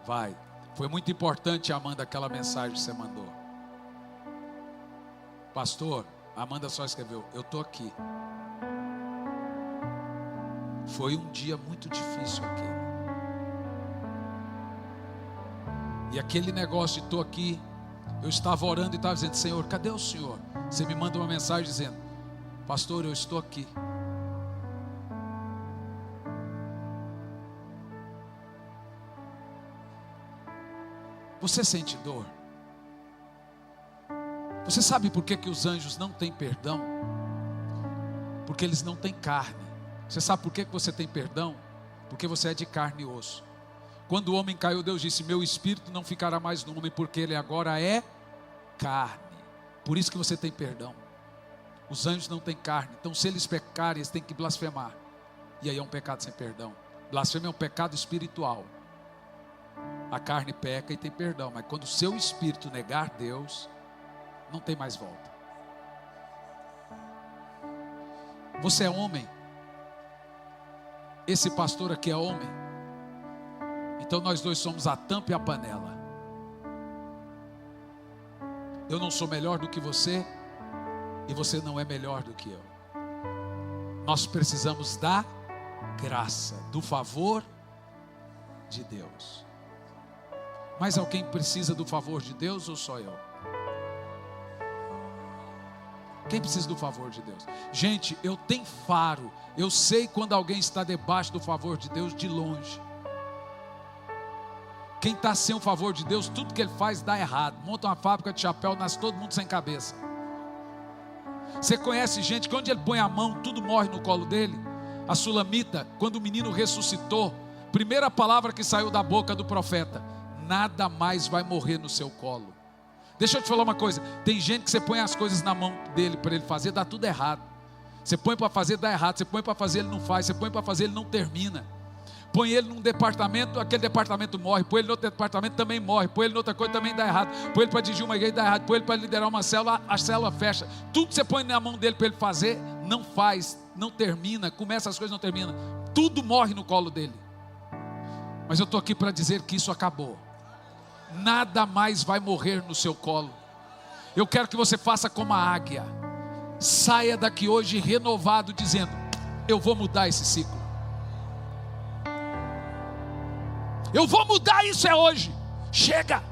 Vai. Foi muito importante, Amanda, aquela mensagem que você mandou. Pastor, a Amanda só escreveu: eu estou aqui. Foi um dia muito difícil aquele. E aquele negócio de estou aqui, eu estava orando e estava dizendo: Senhor, cadê o Senhor? Você me manda uma mensagem dizendo: pastor, eu estou aqui. Você sente dor? Você sabe por que os anjos não têm perdão? Porque eles não têm carne. Você sabe por que você tem perdão? Porque você é de carne e osso. Quando o homem caiu, Deus disse: meu espírito não ficará mais no homem, porque ele agora é carne. Por isso que você tem perdão. Os anjos não têm carne, então se eles pecarem, eles têm que blasfemar. E aí é um pecado sem perdão. Blasfêmia é um pecado espiritual. A carne peca e tem perdão, mas quando o seu espírito negar Deus, não tem mais volta. Você é homem? Esse pastor aqui é homem? Então nós dois somos a tampa e a panela. Eu não sou melhor do que você, e você não é melhor do que eu. Nós precisamos da graça, do favor de Deus. Mas alguém precisa do favor de Deus ou só eu? Quem precisa do favor de Deus? Gente, eu tenho faro. Eu sei quando alguém está debaixo do favor de Deus de longe. Quem está sem o favor de Deus, tudo que ele faz dá errado. Monta uma fábrica de chapéu, nasce todo mundo sem cabeça. Você conhece gente que onde ele põe a mão, tudo morre no colo dele? A Sulamita, quando o menino ressuscitou, primeira palavra que saiu da boca do profeta: nada mais vai morrer no seu colo. Deixa eu te falar uma coisa: tem gente que você põe as coisas na mão dele para ele fazer, dá tudo errado. Você põe para fazer, dá errado. Você põe para fazer, ele não faz. Você põe para fazer, ele não termina. Põe ele num departamento, aquele departamento morre. Põe ele em outro departamento, também morre. Põe ele em outra coisa, também dá errado. Põe ele para dirigir uma igreja, dá errado. Põe ele para liderar uma célula, a célula fecha. Tudo que você põe na mão dele para ele fazer, não faz, não termina. Começa as coisas, não termina. Tudo morre no colo dele. Mas eu estou aqui para dizer que isso acabou. Nada mais vai morrer no seu colo. Eu quero que você faça como a águia. Saia daqui hoje renovado, dizendo: eu vou mudar esse ciclo. Eu vou mudar isso hoje. Chega.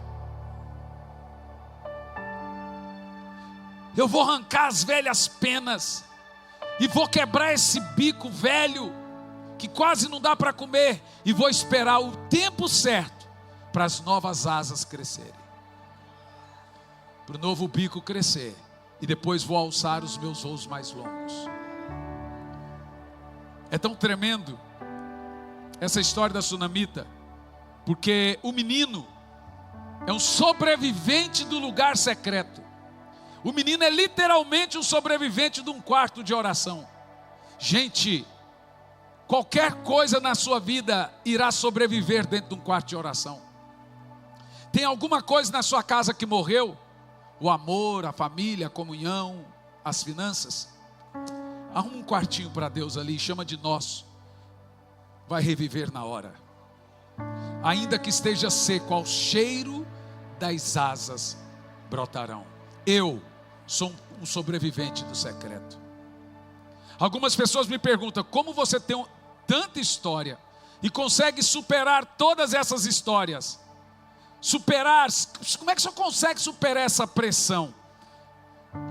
Eu vou arrancar as velhas penas e vou quebrar esse bico velho que quase não dá para comer, e vou esperar o tempo certo para as novas asas crescerem, para o novo bico crescer, e depois vou alçar os meus voos mais longos. É tão tremendo essa história da sunamita, porque o menino é um sobrevivente do lugar secreto. O menino é literalmente um sobrevivente de um quarto de oração. Gente, qualquer coisa na sua vida irá sobreviver dentro de um quarto de oração. Tem alguma coisa na sua casa que morreu? O amor, a família, a comunhão, as finanças? Arruma um quartinho para Deus ali, chama de nosso. Vai reviver na hora. Ainda que esteja seco, ao cheiro das asas brotarão. Eu sou um sobrevivente do secreto. Algumas pessoas me perguntam: como você tem tanta história e consegue superar todas essas histórias? Como é que você consegue superar essa pressão?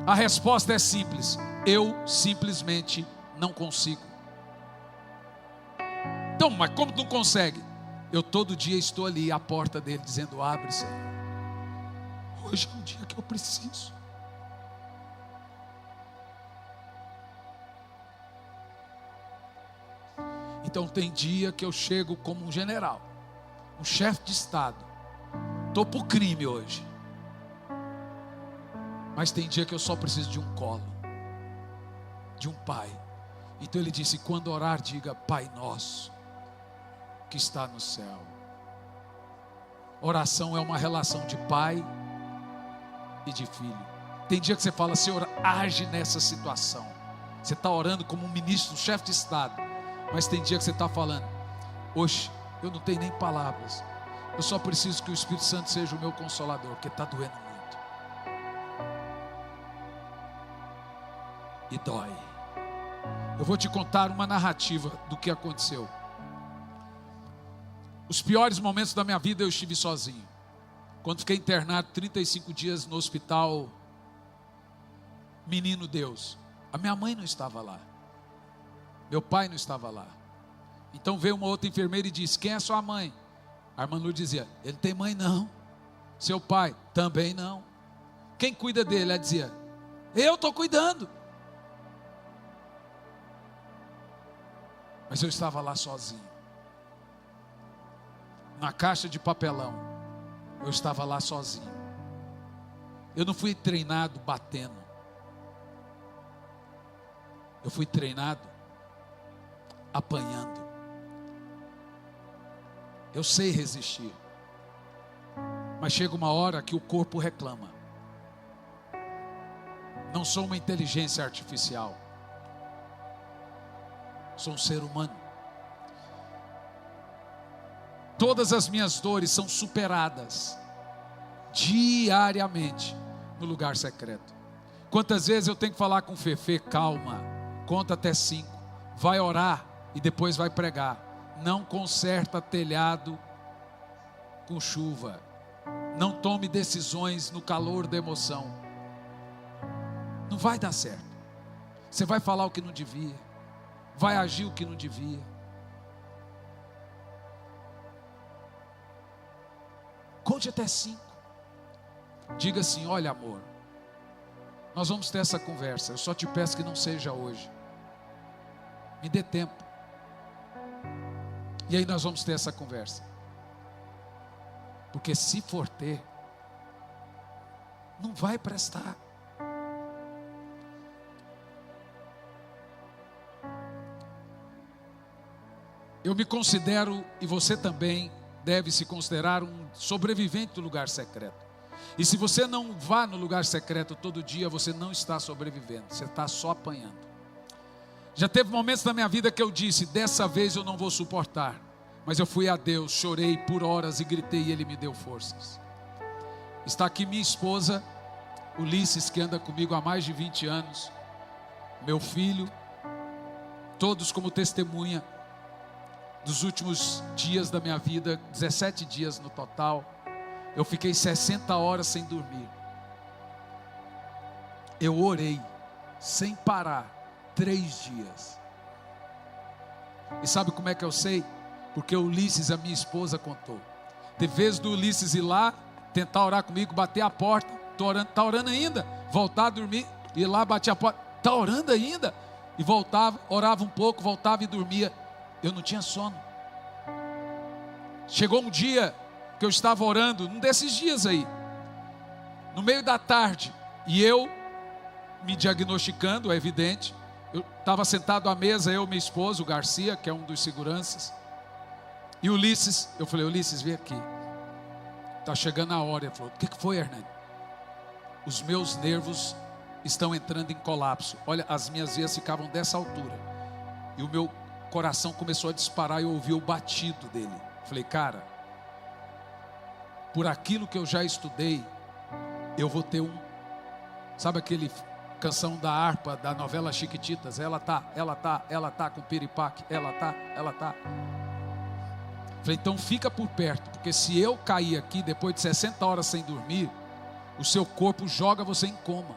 A resposta é simples: eu simplesmente não consigo. Então, mas como não consegue? Eu todo dia estou ali à porta dele dizendo: abre, Senhor. Hoje é um dia que eu preciso. Então tem dia que eu chego como um general, um chefe de estado. Estou para o crime hoje. Mas tem dia que eu só preciso de um colo, de um pai. Então ele disse: quando orar, diga: Pai nosso que está no céu. Oração é uma relação de pai e de filho. Tem dia que você fala: Senhor, age nessa situação. Você está orando como um ministro, um chefe de estado. Mas tem dia que você está falando: hoje eu não tenho nem palavras, eu só preciso que o Espírito Santo seja o meu consolador, porque está doendo muito. E dói. Eu vou te contar uma narrativa do que aconteceu. Os piores momentos da minha vida eu estive sozinho. Quando fiquei internado 35 dias no hospital Menino Deus, a minha mãe não estava lá, meu pai não estava lá. Então veio uma outra enfermeira e disse: quem é sua mãe? A irmã Lu dizia: ele tem mãe não. Seu pai? Também não. Quem cuida dele? Ela dizia: eu estou cuidando. Mas eu estava lá sozinho, na caixa de papelão. Eu estava lá sozinho. Eu não fui treinado batendo. Eu fui treinado apanhando. Eu sei resistir, mas chega uma hora que o corpo reclama. Não sou uma inteligência artificial, sou um ser humano. Todas as minhas dores são superadas diariamente no lugar secreto. Quantas vezes eu tenho que falar com o Fefe: calma, conta até 5, vai orar e depois vai pregar. Não conserta telhado com chuva. Não tome decisões no calor da emoção. Não vai dar certo. Você vai falar o que não devia, vai agir o que não devia. Conte até 5. Diga assim: olha, amor, nós vamos ter essa conversa. Eu só te peço que não seja hoje. Me dê tempo. E aí nós vamos ter essa conversa. Porque se for ter, não vai prestar. Eu me considero, e você também deve se considerar, um sobrevivente do lugar secreto. E se você não vá no lugar secreto todo dia, você não está sobrevivendo, você está só apanhando. Já teve momentos na minha vida que eu disse: dessa vez eu não vou suportar. Mas eu fui a Deus, chorei por horas e gritei, e Ele me deu forças. Está aqui minha esposa Ulisses, que anda comigo há mais de 20 anos. Meu filho, todos como testemunha dos últimos dias da minha vida, 17 dias no total. Eu fiquei 60 horas sem dormir. Eu orei sem parar 3 dias. E sabe como é que eu sei? Porque o Ulisses, a minha esposa, contou. Teve vezes do Ulisses ir lá, tentar orar comigo, bater a porta. Estou orando, está orando ainda? Voltar a dormir, ir lá, bater a porta. Está orando ainda? E voltava, orava um pouco, voltava e dormia. Eu não tinha sono. Chegou um dia que eu estava orando, num desses dias aí, no meio da tarde, e eu me diagnosticando, é evidente. Eu estava sentado à mesa, eu, minha esposa, o Garcia, que é um dos seguranças, e o Ulisses. Eu falei: Ulisses, vem aqui, está chegando a hora. Ele falou: o que foi, Hernani? Os meus nervos estão entrando em colapso. Olha, as minhas veias ficavam dessa altura, e o meu coração começou a disparar, e eu ouvi o batido dele. Falei: cara, por aquilo que eu já estudei, eu vou ter sabe aquele canção da harpa da novela Chiquititas? Ela tá com piripaque, ela tá. Falei: então fica por perto, porque se eu cair aqui depois de 60 horas sem dormir, o seu corpo joga você em coma.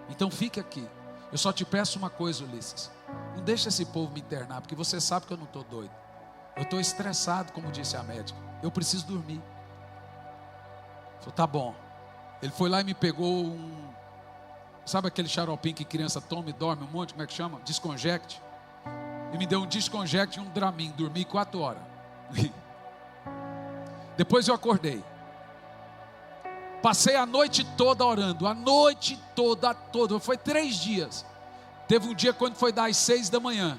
Então fique aqui. Eu só te peço uma coisa, Ulisses: não deixa esse povo me internar, porque você sabe que eu não estou doido. Eu estou estressado, como disse a médica. Eu preciso dormir. Falei: tá bom. Ele foi lá e me pegou sabe aquele xaropinho que criança toma e dorme um monte, como é que chama? Desconject. E me deu um desconject e um Dramin. Dormi 4 horas. Depois eu acordei. Passei a noite toda orando. A noite toda. Foi 3 dias. Teve um dia quando foi das 6 da manhã.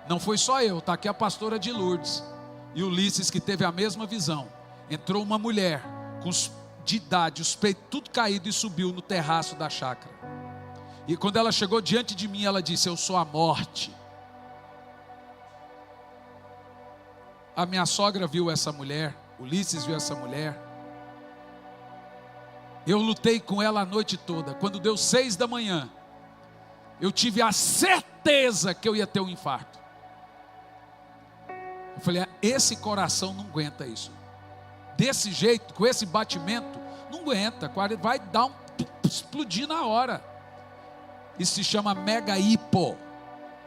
Não foi só eu, está aqui a pastora de Lourdes e o Ulisses, que teve a mesma visão. Entrou uma mulher de idade, os peitos tudo caído, e subiu no terraço da chácara. E quando ela chegou diante de mim, ela disse: eu sou a morte. A minha sogra viu essa mulher, Ulisses viu essa mulher. Eu lutei com ela a noite toda. Quando deu 6 da manhã, eu tive a certeza que eu ia ter um infarto. Eu falei: esse coração não aguenta isso. Desse jeito, com esse batimento, não aguenta. Vai dar explodir na hora. Isso se chama mega hipo.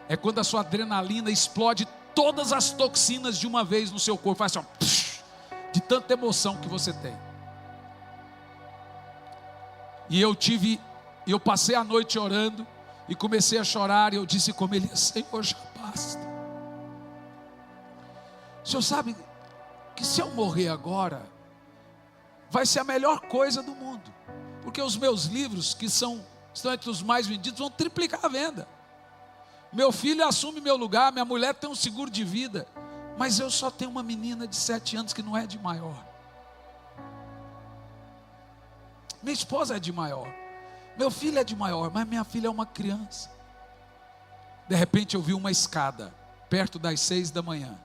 É quando a sua adrenalina explode todas as toxinas de uma vez no seu corpo. Faz assim, ó, de tanta emoção que você tem. E eu passei a noite orando e comecei a chorar, e eu disse como ele: Senhor, já basta. O Senhor sabe que se eu morrer agora, vai ser a melhor coisa do mundo, porque os meus livros, que estão entre os mais vendidos, vão triplicar a venda. Meu filho assume meu lugar, minha mulher tem um seguro de vida, mas eu só tenho uma menina de 7 anos que não é de maior. Minha esposa é de maior, meu filho é de maior, mas minha filha é uma criança. De repente eu vi uma escada, perto das 6 da manhã.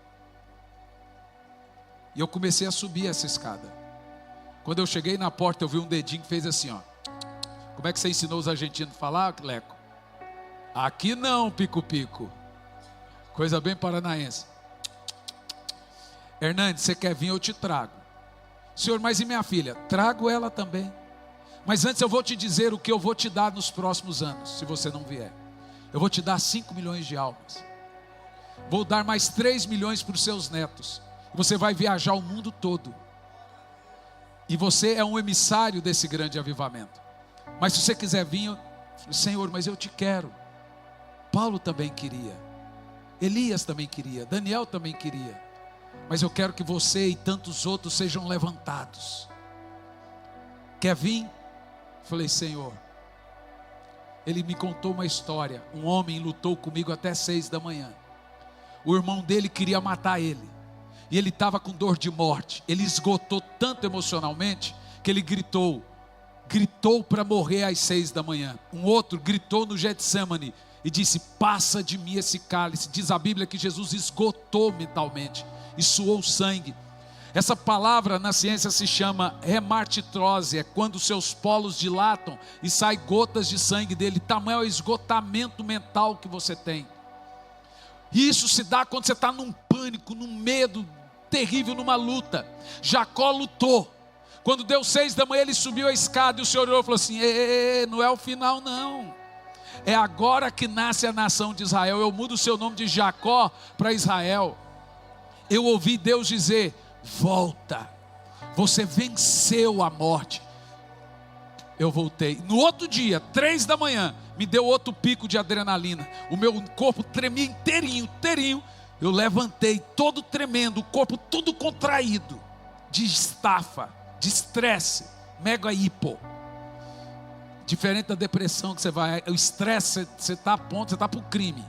E eu comecei a subir essa escada. Quando eu cheguei na porta, eu vi um dedinho que fez assim, ó. Como é que você ensinou os argentinos a falar, Leco? Aqui não, pico-pico. Coisa bem paranaense. Hernandes, você quer vir, eu te trago. Senhor, mas e minha filha? Trago ela também. Mas antes eu vou te dizer o que eu vou te dar nos próximos anos, se você não vier. Eu vou te dar 5 milhões de almas. Vou dar mais 3 milhões para os seus netos. Você vai viajar o mundo todo. E você é um emissário desse grande avivamento. Mas se você quiser vir, eu falei: Senhor, mas eu te quero. Paulo também queria. Elias também queria. Daniel também queria. Mas eu quero que você e tantos outros sejam levantados. Quer vir? Falei: Senhor. Ele me contou uma história. Um homem lutou comigo até 6 da manhã. O irmão dele queria matar ele. E ele estava com dor de morte. Ele esgotou tanto emocionalmente que ele gritou para morrer às 6 da manhã. Um outro gritou no Getsemane e disse: passa de mim esse cálice. Diz a Bíblia que Jesus esgotou mentalmente e suou sangue. Essa palavra na ciência se chama hemartitrose, é quando os seus polos dilatam e saem gotas de sangue dele. Tamanho é o esgotamento mental que você tem. E isso se dá quando você está num pânico, num medo terrível, numa luta. Jacó lutou. Quando deu 6 da manhã, ele subiu a escada e o Senhor olhou e falou assim: não é o final não. É agora que nasce a nação de Israel. Eu mudo o seu nome de Jacó para Israel. Eu ouvi Deus dizer: volta, você venceu a morte. Eu voltei. No outro dia, 3 da manhã, me deu outro pico de adrenalina. O meu corpo tremia inteirinho. Eu levantei todo tremendo, o corpo todo contraído, de estafa, de estresse, mega hipo. Diferente da depressão que você vai, o estresse, você está a ponto, você está para o crime.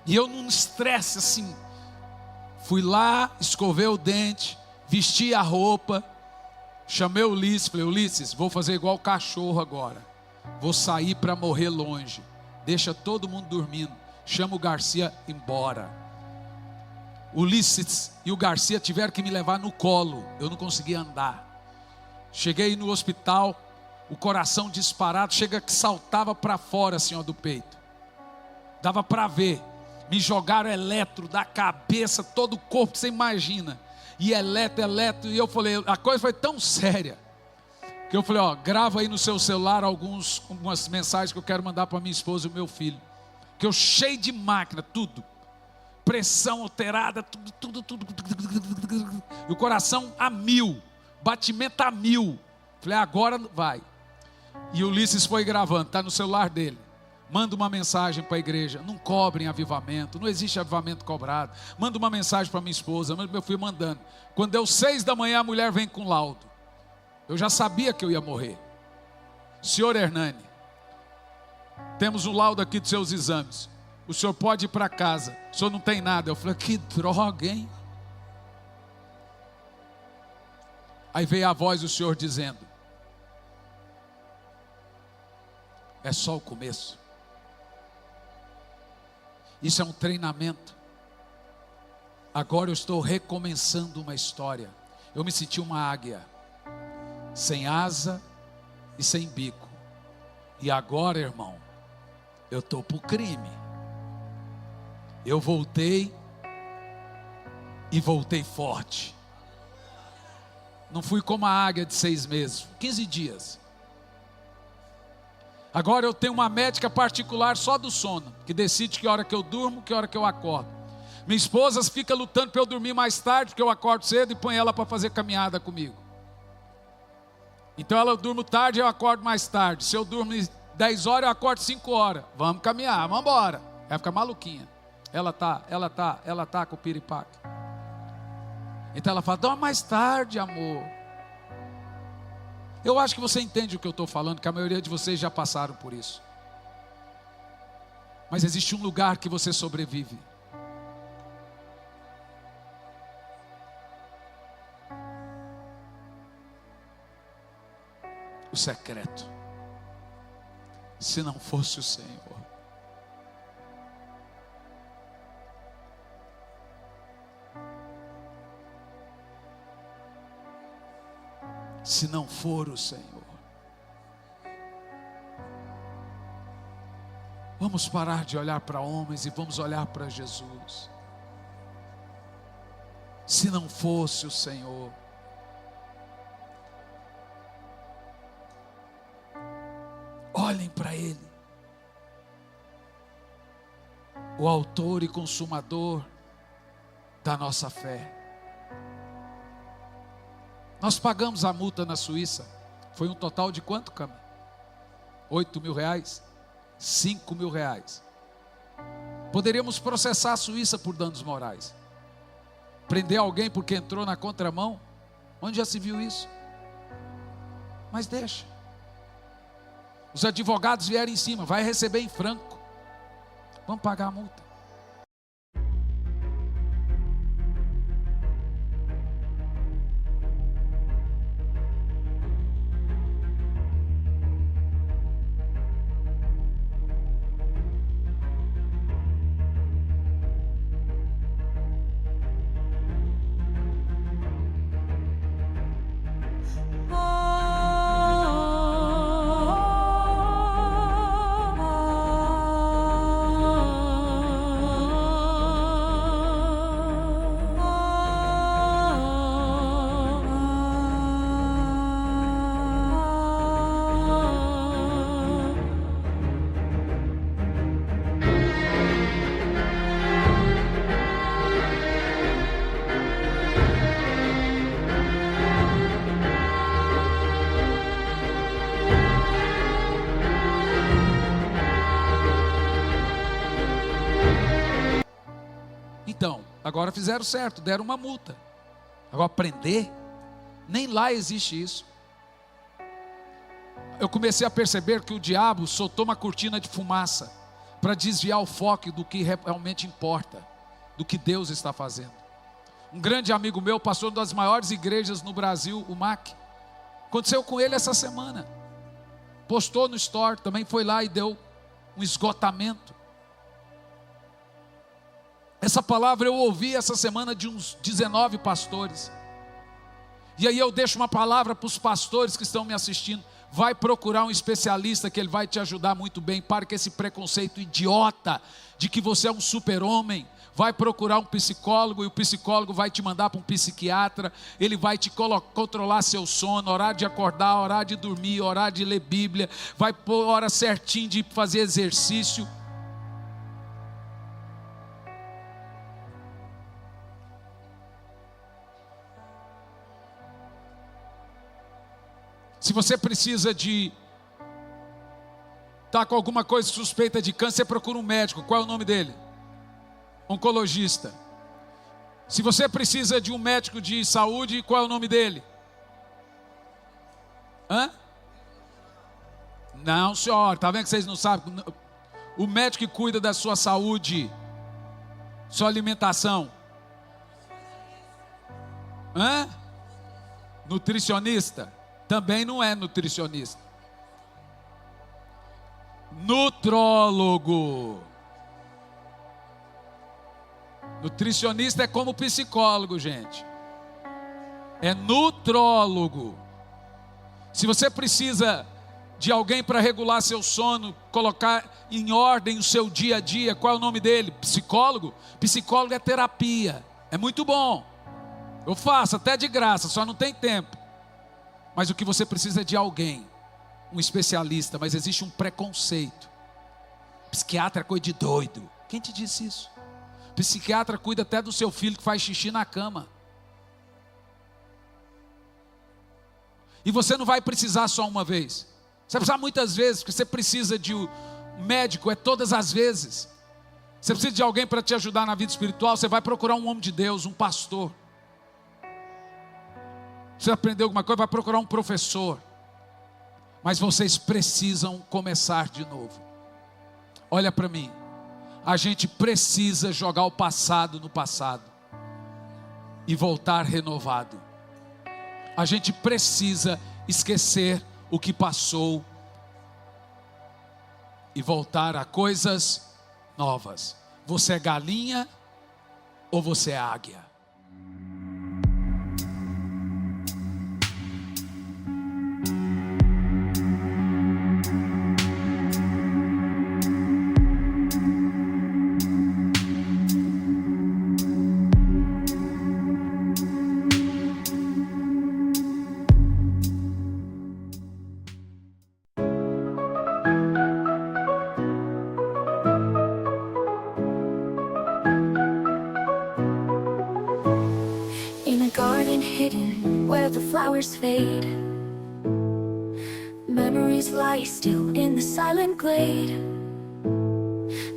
E eu num estresse assim, fui lá, escovei o dente, vesti a roupa, chamei o Ulisses, falei: Ulisses, vou fazer igual o cachorro agora, vou sair para morrer longe, deixa todo mundo dormindo, chama o Garcia embora. O Ulisses e o Garcia tiveram que me levar no colo, eu não conseguia andar. Cheguei no hospital, o coração disparado, chega que saltava para fora assim, ó, do peito, dava para ver. Me jogaram eletro da cabeça, todo o corpo, você imagina. E eletro, e eu falei, a coisa foi tão séria, que eu falei: ó, grava aí no seu celular algumas mensagens que eu quero mandar para minha esposa e o meu filho. Que eu cheio de máquina, tudo. Pressão alterada, tudo. E o coração a 1000, batimento a 1000. Falei: agora vai. E o Ulisses foi gravando, está no celular dele. Manda uma mensagem para a igreja: não cobrem avivamento, não existe avivamento cobrado. Manda uma mensagem para minha esposa, meu filho mandando. Quando deu 6 da manhã, a mulher vem com laudo. Eu já sabia que eu ia morrer. Senhor Hernani, temos o laudo aqui dos seus exames, o senhor pode ir para casa, o senhor não tem nada. Eu falei: que droga, hein? Aí veio a voz do Senhor dizendo: é só o começo. Isso é um treinamento. Agora eu estou recomeçando uma história. Eu me senti uma águia, sem asa e sem bico. E agora, irmão, eu estou para o crime. Eu voltei, e voltei forte. Não fui como a águia de 6 meses, 15 dias. Agora eu tenho uma médica particular só do sono, que decide que hora que eu durmo, que hora que eu acordo. Minha esposa fica lutando para eu dormir mais tarde, porque eu acordo cedo, e põe ela para fazer caminhada comigo. Então eu durmo tarde, eu acordo mais tarde. Se eu durmo 10 horas, eu acordo 5 horas. Vamos caminhar, vamos embora. Ela fica maluquinha. Ela tá com o piripaque. Então ela fala: dorme mais tarde, amor. Eu acho que você entende o que eu estou falando, que a maioria de vocês já passaram por isso. Mas existe um lugar que você sobrevive. O secreto. Se não fosse o Senhor. Se não for o Senhor. Vamos parar de olhar para homens e vamos olhar para Jesus. Se não fosse o Senhor. Olhem para Ele, o autor e consumador da nossa fé. Nós pagamos a multa na Suíça. Foi um total de quanto, Cami? 8 mil reais? 5 mil reais. Poderíamos processar a Suíça por danos morais. Prender alguém porque entrou na contramão. Onde já se viu isso? Mas deixa. Os advogados vieram em cima. Vai receber em franco. Vamos pagar a multa. então? Agora fizeram certo, deram uma multa. Agora prender? Nem lá existe isso. Eu comecei a perceber que o diabo soltou uma cortina de fumaça para desviar o foco do que realmente importa, do que Deus está fazendo. Um grande amigo meu, pastor das maiores igrejas no Brasil, o Mac, aconteceu com ele essa semana. Postou no story, também foi lá e deu um esgotamento. Essa palavra eu ouvi essa semana de uns 19 pastores. E aí eu deixo uma palavra para os pastores que estão me assistindo. Vai procurar um especialista que ele vai te ajudar muito bem. Para com esse preconceito idiota de que você é um super-homem. Vai procurar um psicólogo e o psicólogo vai te mandar para um psiquiatra. Ele vai te controlar seu sono, horário de acordar, horário de dormir, horário de ler Bíblia. Vai pôr hora certinho de fazer exercício. Se você precisa de estar com alguma coisa suspeita de câncer, você procura um médico. Qual é o nome dele? Oncologista. Se você precisa de um médico de saúde, qual é o nome dele? Não, senhor, está vendo que vocês não sabem? O médico que cuida da sua saúde, sua alimentação. Nutricionista? Também não é nutricionista. Nutrólogo. Nutricionista é como psicólogo, gente. É nutrólogo. Se você precisa de alguém para regular seu sono, colocar em ordem o seu dia a dia, qual é o nome dele? Psicólogo? Psicólogo é terapia. É muito bom. Eu faço até de graça, só não tem tempo. Mas o que você precisa é de alguém, um especialista, mas existe um preconceito. Psiquiatra é coisa de doido. Quem te disse isso? Psiquiatra cuida até do seu filho que faz xixi na cama. E você não vai precisar só uma vez. Você vai precisar muitas vezes, porque você precisa de um médico, é todas as vezes. Você precisa de alguém para te ajudar na vida espiritual, você vai procurar um homem de Deus, um pastor. Você aprendeu alguma coisa, vai procurar um professor. Mas vocês precisam começar de novo. Olha para mim. A gente precisa jogar o passado no passado e voltar renovado. A gente precisa esquecer o que passou e voltar a coisas novas. Você é galinha ou você é águia? Flowers fade, memories lie still in the silent glade.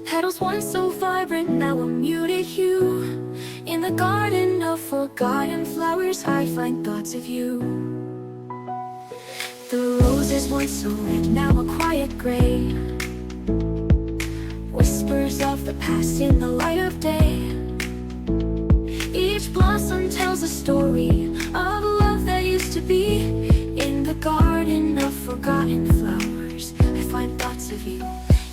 Petals once so vibrant, now a muted hue. In the garden of forgotten flowers, I find thoughts of you. The roses once so red, now a quiet gray. Whispers of the past in the light of day. Each blossom tells a story of love that used to be. In the garden of forgotten flowers, I find thoughts of you.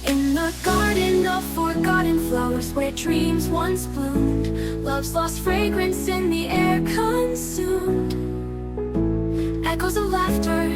In the garden of forgotten flowers, where dreams once bloomed, love's lost fragrance in the air consumed. Echoes of laughter,